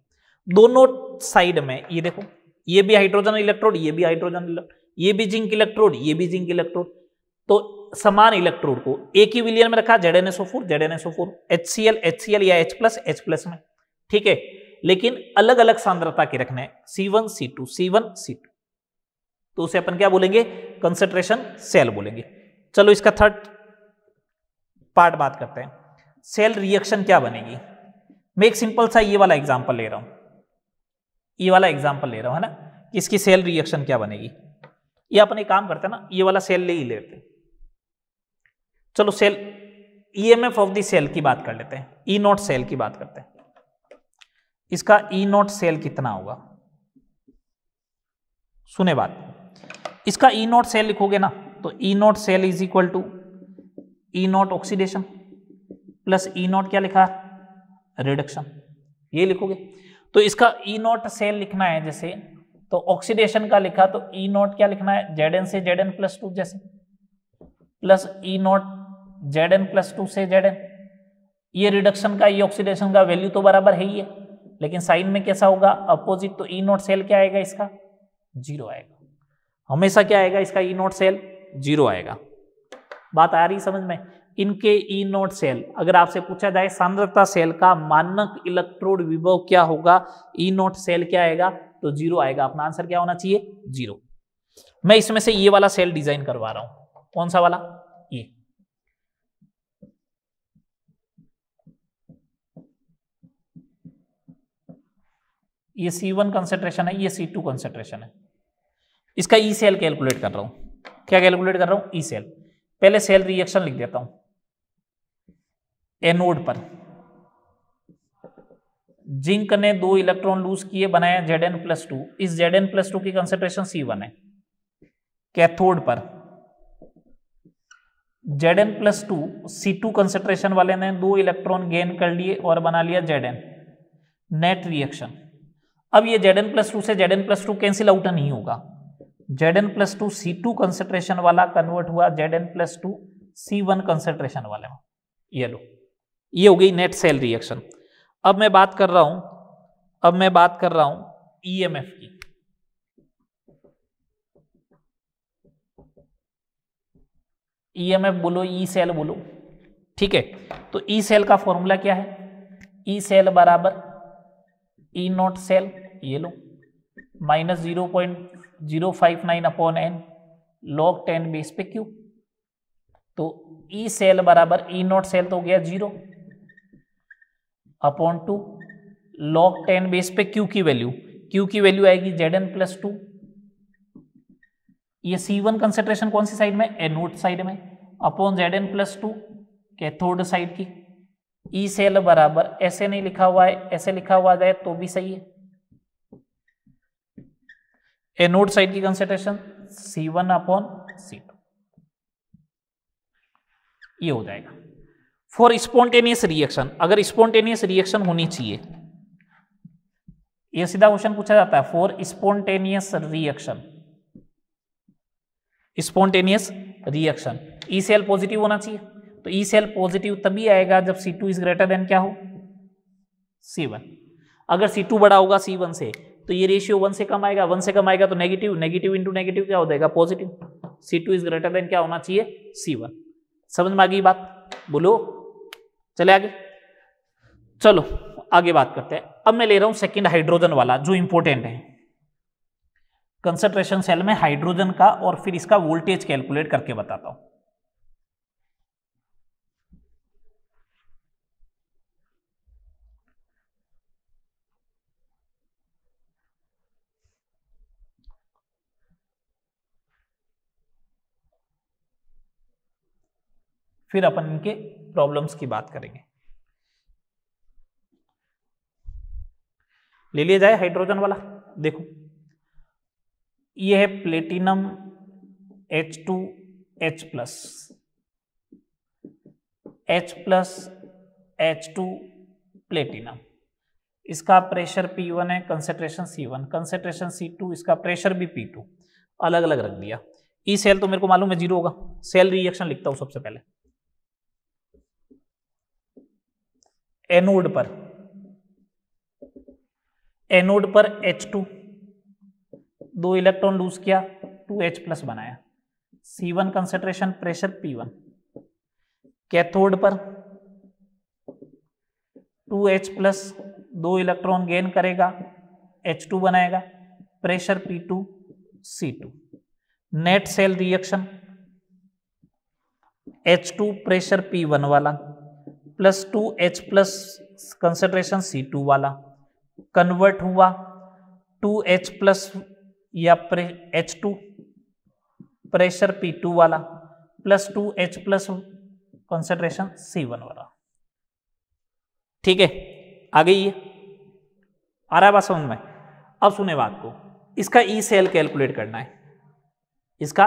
Speaker 1: दोनों साइड में ये देखो, ये भी हाइड्रोजन इलेक्ट्रोड, ये भी हाइड्रोजन इलेक्ट्रोड, ये भी जिंक इलेक्ट्रोड, ये भी जिंक इलेक्ट्रोड। तो समान इलेक्ट्रोड को एक ही विलयन में रखा, ZnSO4 HCl या H+ में। ठीक है, लेकिन अलग अलग सांद्रता के रखने हैं, C1 C2। तो उसे अपन क्या बोलेंगे? कंसंट्रेशन सेल बोलेंगे। चलो इसका थर्ड पार्ट बात करते हैं, सेल रिएक्शन क्या बनेगी। मैं एक सिंपल सा ये वाला एग्जांपल ले रहा हूं, है ना, कि इसकी सेल रिएक्शन क्या बनेगी। ये अपन एक काम करते हैं ना, ये वाला सेल ले ही लेते हैं। चलो cell EMF of the cell की बात कर लेते हैं, E0 सेल की बात करते हैं। इसका E0 सेल कितना होगा? सुने बात, इसका E0 सेल लिखोगे ना तो E0 cell is equal to E0 oxidation plus E0 क्या लिखा? रिडक्शन, ये लिखोगे। तो इसका E0 सेल लिखना है जैसे, तो ऑक्सीडेशन का लिखा तो E0 क्या लिखना है? Zn से Zn+2 जैसे, प्लस E0 Zn+2 से Zn। ये रिडक्शन का, ये ऑक्सीडेशन का वैल्यू तो बराबर है ही है, लेकिन साइन में कैसा होगा? अपोजिट। तो E0 सेल क्या आएगा? इसका 0 आएगा। हमेशा क्या आएगा इसका? E0 सेल 0 आएगा। बात आ रही समझ में? इनके E0 सेल, अगर आपसे पूछा जाए सांद्रता सेल का मानक इलेक्ट्रोड विभव क्या होगा, E0 सेल क्या आएगा? तो 0 आएगा। अपना आंसर क्या होना चाहिए? 0। मैं इसमें से ये वाला सेल डिजाइन करवा रहा हूं। कौन सा वाला? ये C1 कंसंट्रेशन है, ये C2 कंसंट्रेशन है। इसका ई सेल कैलकुलेट कर रहा हूं। क्या कैलकुलेट कर रहा हूं? E cell. पहले सेल रिएक्शन लिख देता हूं। एनोड पर जिंक ने 2 इलेक्ट्रॉन लूज किए, बनाया Zn+2। इस Zn+2 की कंसंट्रेशन C1 है। कैथोड पर Zn+2 C2 कंसेंट्रेशन वाले ने 2 इलेक्ट्रॉन गेन कर लिए और बना लिया Zn, नेट रिएक्शन। अब ये Zn+2 से Zn+2 कैंसिल आउट नहीं होगा, Zn+2 C2 कंसेंट्रेशन वाला कन्वर्ट हुआ Zn+2 C1 कंसेंट्रेशन वाले में। ये लो, ये हो गई नेट सेल रिएक्शन। अब मैं बात कर रहा हूं ईएमएफ की। ईएमएफ बोलो, ई सेल बोलो, ठीक है। तो ई सेल का फॉर्मूला क्या है, ई सेल बराबर ई नॉट सेल, ये लो, minus 0.059 upon N log 10 base पे क्यू। तो ई सेल बराबर ई नॉट सेल तो हो गया 0 अपॉन 2 log 10 बेस पे क्यू की वैल्यू आएगी Zn+2। ये C1 कंसेंट्रेशन कौन सी साइड में, एनोड साइड में, अपॉन Zn+2 कैथोड साइड की। ई सेल बराबर ऐसे नहीं लिखा हुआ है, ऐसे लिखा हुआ जाए तो भी सही है, एनोड साइड की कंसेंट्रेशन C1 अपॉन C2, ये हो जाएगा। फॉर स्पॉन्टेनियस रिएक्शन, अगर स्पॉन्टेनियस रिएक्शन होनी चाहिए, ये सीधा क्वेश्चन पूछा जाता है, for spontaneous reaction E cell positive होना चाहिए। तो ई सेल पॉजिटिव तभी आएगा जब C2 इज ग्रेटर देन क्या हो, C1। अगर C2 बड़ा होगा C1 से तो ये रेशियो 1 से कम आएगा, 1 से कम आएगा तो नेगेटिव इंटू नेगेटिव क्या हो जाएगा, positive. C2 is greater than क्या होना चाहिए, C1। समझ में आ गई बात, बोलो, चले आगे। चलो आगे बात करते हैं। अब मैं ले रहा हूं सेकंड हाइड्रोजन वाला, जो इंपॉर्टेंट है। कंसंट्रेशन सेल में हाइड्रोजन का, और फिर इसका वोल्टेज कैलकुलेट करके बताता हूं। फिर अपन इनके प्रॉब्लम्स की बात करेंगे। ले लिया जाए हाइड्रोजन वाला। देखो ये है प्लेटिनम H2H+, H+H2 प्लेटिनम, इसका प्रेशर P1 है, कंसेंट्रेशन C1, कंसेंट्रेशन C2, इसका प्रेशर भी P2, अलग अलग रख दिया। ई सेल तो मेरे को मालूम है 0 होगा, सेल रिएक्शन लिखता हूं सबसे पहले। एनोड पर H2, 2 इलेक्ट्रॉन लूज किया, 2H+ बनाया, C1 concentration, pressure P1। Cathode पर 2H+, 2 इलेक्ट्रॉन गेन करेगा, H2 बनाएगा, pressure P2, C2। Net cell reaction H2 pressure P1 वाला प्लस 2H+ कंसेंट्रेशन C2 वाला, कन्वर्ट हुआ 2H+ या H2 प्रेशर P2 वाला प्लस 2H+ कंसेंट्रेशन C1 वाला। ठीक है, आ गई ये, आ रहा है बात समझ में। अब सुने बात को, इसका ई सेल कैलकुलेट करना है, इसका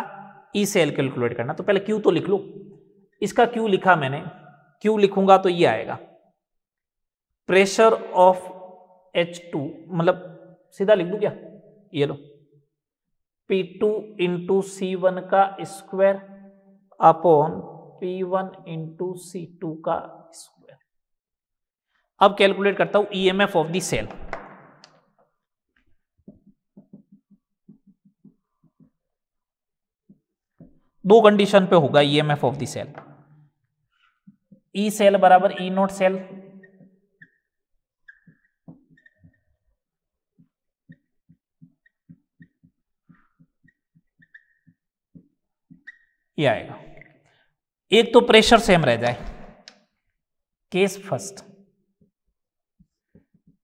Speaker 1: ई सेल कैलकुलेट करना। तो पहले क्यू तो लिख लो, इसका क्यू लिखा मैंने, क्यू लिखूंगा तो ये आएगा प्रेशर ऑफ H2, मतलब सीधा लिख दूं क्या, ये लो, P2 इंटू C1 का square upon P1 into C2 का स्क्वायर। अब कैलकुलेट करता हूं ईएमएफ ऑफ द सेल। दो कंडीशन पे होगा EMF of the cell, E cell बराबर ई नॉट सेल, ये आएगा। एक तो प्रेशर सेम रह जाए, केस फर्स्ट,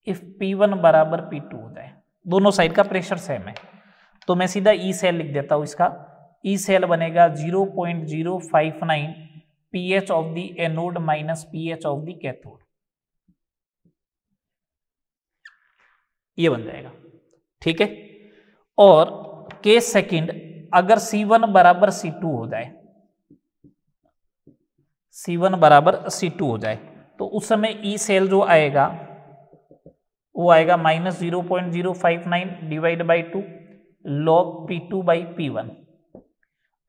Speaker 1: इफ P1 बराबर P2 हो जाए, दोनों साइड का प्रेशर सेम है, तो मैं सीधा ई सेल लिख देता हूं। इसका ई सेल बनेगा 0.059 pH of the anode minus pH of the cathode, ये बन जाएगा। ठीक है, और केस सेकंड, अगर C1 बराबर C2 हो जाए, C1 बराबर C2 हो जाए, तो उस समय ई सेल जो आएगा वो आएगा -0.059 divide by 2 log P2 by P1।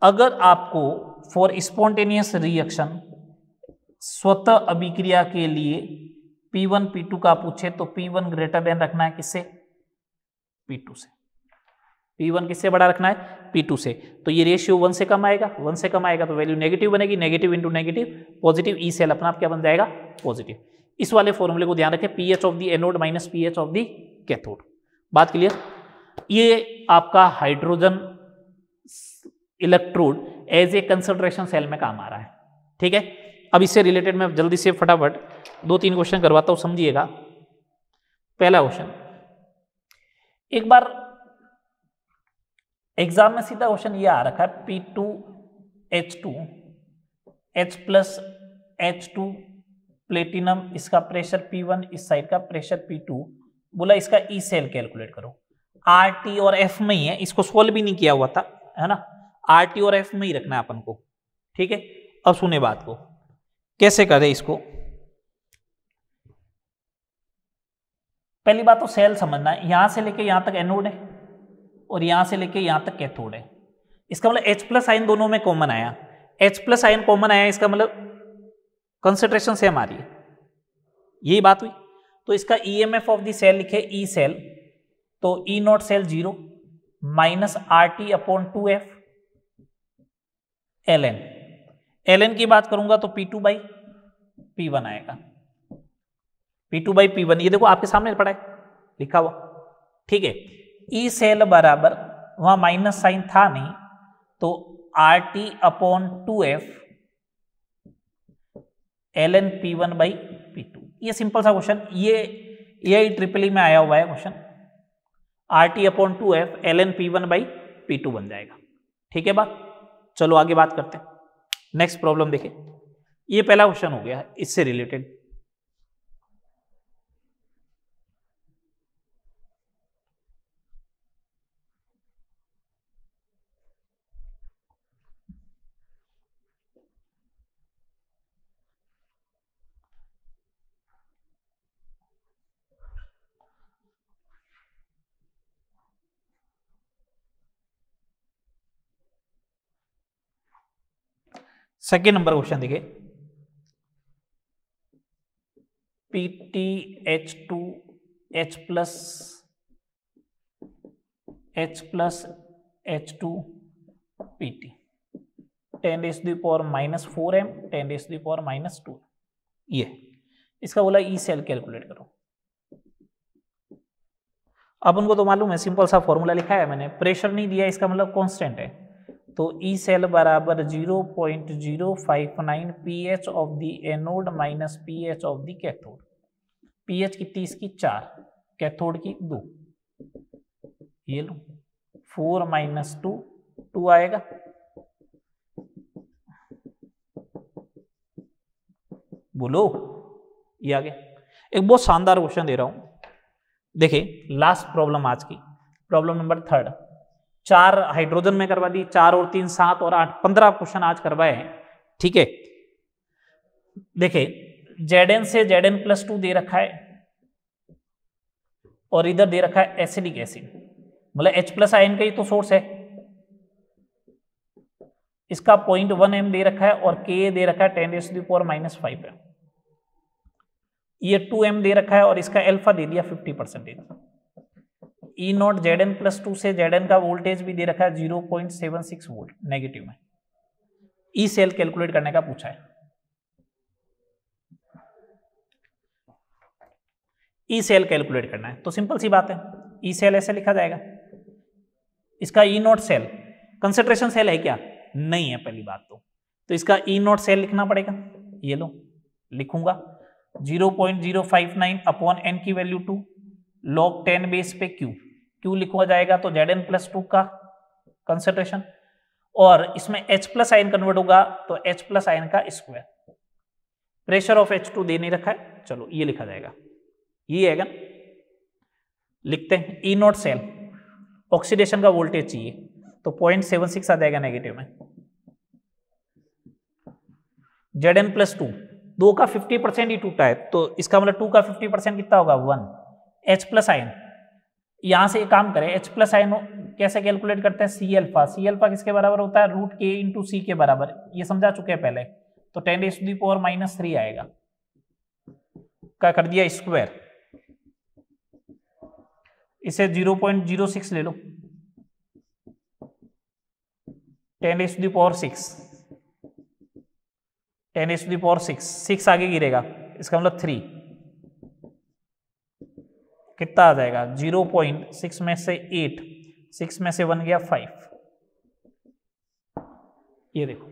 Speaker 1: अगर आपको फॉर स्पॉन्टेनियस रिएक्शन स्वतः अभिक्रिया के लिए P1 P2 का पूछे तो P1 ग्रेटर देन रखना है किससे? P2 से। P1 किससे बड़ा रखना है? P2 से। तो ये रेशियो 1 से कम आएगा, 1 से कम आएगा तो वैल्यू नेगेटिव बनेगी, negative into negative positive, E cell अपना आप क्या बन जाएगा? पॉजिटिव। इस वाले फॉर्मूले को ध्यान रखें, pH of the anode minus pH of the cathode. बात क्लियर? ये आपका hydrogen electrode as a concentration cell में काम आ रहा है। ठीक है, अब इससे रिलेटेड मैं जल्दी से फटाफट 2-3 क्वेश्चन करवाता हूं, समझिएगा। पहला क्वेश्चन, एक बार एग्जाम में सीधा क्वेश्चन ये आ रखा है, P2H2 H plus H2 platinum, इसका प्रेशर P1, इस साइड का प्रेशर P2, बोला इसका ई सेल कैलकुलेट करो। RT और F में ही है, इसको सोल्व भी नहीं किया हुआ था, है ना, RT और F में ही रखना है अपन को। ठीक है, अब सुने बात को, कैसे करें इसको। पहली बात तो सेल समझना है, यहां से लेके यहां तक एनोड है और यहां से लेके यहां तक कैथोड है। इसका मतलब H प्लस आयन दोनों में कॉमन आया, H प्लस आयन कॉमन आया, इसका मतलब कंसंट्रेशन सेम आ रही है, यही बात हुई। तो इसका EMF ऑफ द सेल लिखे ई सेल, तो E naught cell 0 minus RT upon 2F ln की बात करूंगा तो P2 बाई P1 आएगा, P2 बाई P1, ये देखो आपके सामने पड़ा है लिखा हुआ। ठीक है, ई सेल बराबर, वहां माइनस साइन था नहीं, तो RT upon 2F ln P1 by P2। ये सिंपल सा क्वेश्चन, ये ट्रिपल में आया हुआ है question, RT upon 2F ln P1 by P2 बन जाएगा। ठीक है बात, चलो आगे बात करते हैं। नेक्स्ट प्रॉब्लम देखें, ये पहला क्वेश्चन हो गया इससे रिलेटेड। सेकेंड नंबर क्वेश्चन देखिए, PtH2 H plus H2 PT 10⁻⁻⁴m 10⁻⁻²। ये इसका बोला ई सेल कैलकुलेट करो। अब उनको तो मालूम है, सिंपल सा फॉर्मूला लिखा है मैंने, प्रेशर नहीं दिया, इसका मतलब कांस्टेंट है, तो ई सेल बराबर 0.059 pH of the anode minus pH of the cathode. pH कितनी इसकी 4, कैथोड की 2, ये लो 4 माइनस 2 आएगा, बोलो ये आ गया। एक बहुत शानदार क्वेश्चन दे रहा हूं, देखिए लास्ट प्रॉब्लम आज की, प्रॉब्लम नंबर 3। 4 हाइड्रोजन में करवा दी, 4 और 3 7 और 8 15 क्वेश्चन आज करवाए हैं। ठीक है, देखिए Zn से Zn+2 दे रखा है और इधर दे रखा है एसिडिक एसिड, मतलब H प्लस आयन का ही तो सोर्स है। इसका 0.1 m दे रखा है और Ka दे रखा है 10⁻⁻⁵ है। ये 2 m दे रखा है और इसका अल्फा दे दिया 50%। ई नॉट Zn+2 से Zn का वोल्टेज भी दे रखा है 0.76 वोल्ट नेगेटिव में। ई सेल कैलकुलेट करने का पूछा है। ई सेल कैलकुलेट करना है तो सिंपल सी बात है, ई सेल ऐसे लिखा जाएगा। इसका ई नॉट सेल कंसंट्रेशन सेल है क्या? नहीं है पहली बात तो इसका ई नॉट सेल लिखना पड़ेगा। ये लो लिखूंगा 0.059 अपॉन n की वैल्यू 2 log 10 बेस पे Q लिखा जाएगा तो Zn+2 का कंसंट्रेशन, और इसमें H प्लस आयन कन्वर्ट होगा तो H प्लस आयन का स्क्वायर। प्रेशर ऑफ H2 दे नहीं रखा है, चलो ये लिखा जाएगा, ये है, लिखते हैं ई नॉट सेल ऑक्सीडेशन का वोल्टेज चाहिए तो 0.76 आ जाएगा नेगेटिव में। Zn+2, 2 का 50% ही टूटा है, तो इसका मतलब 2 का 50% कितना होगा 1। H प्लस आयन, यहां से एक काम करें, H प्लस आयन कैसे कैलकुलेट करते हैं, सी अल्फा। सी अल्फा किसके बराबर होता है, रूट के इंटू सी के बराबर, ये समझा चुके हैं पहले। तो 10⁻³ आएगा, क्या कर दिया स्क्वायर, इसे 0.06 ले लो, 10⁻6, 10⁻6, 6 आगे गिरेगा, इसका मतलब 3, कितना आ जाएगा 0.6 में से 8, 6 में से 1 गया 5, ये देखो,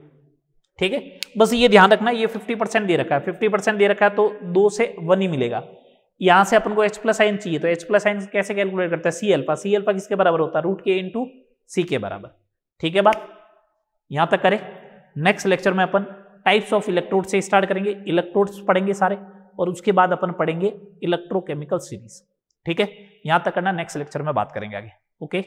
Speaker 1: ठीक है। बस ये ध्यान रखना, ये 50% दे रखा है, 50% दे रखा है तो 2 से 1 ही मिलेगा। यहां से अपन को H प्लस आइन चाहिए, तो H प्लस आइन कैसे कैलकुलेट करता है, सी अल्फा। सी अल्फा किसके बराबर होता है, रूट के इंटू सी के बराबर, ठीक है। बात यहां तक करें। नेक्स्ट लेक्चर में अपन टाइप्स ऑफ इलेक्ट्रोड से स्टार्ट करेंगे, इलेक्ट्रोड्स पढ़ेंगे सारे, और उसके बाद अपन पढ़ेंगे इलेक्ट्रोकेमिकल सीरीज, ठीक है। यहां तक करना, नेक्स्ट लेक्चर में बात करेंगे आगे, ओके।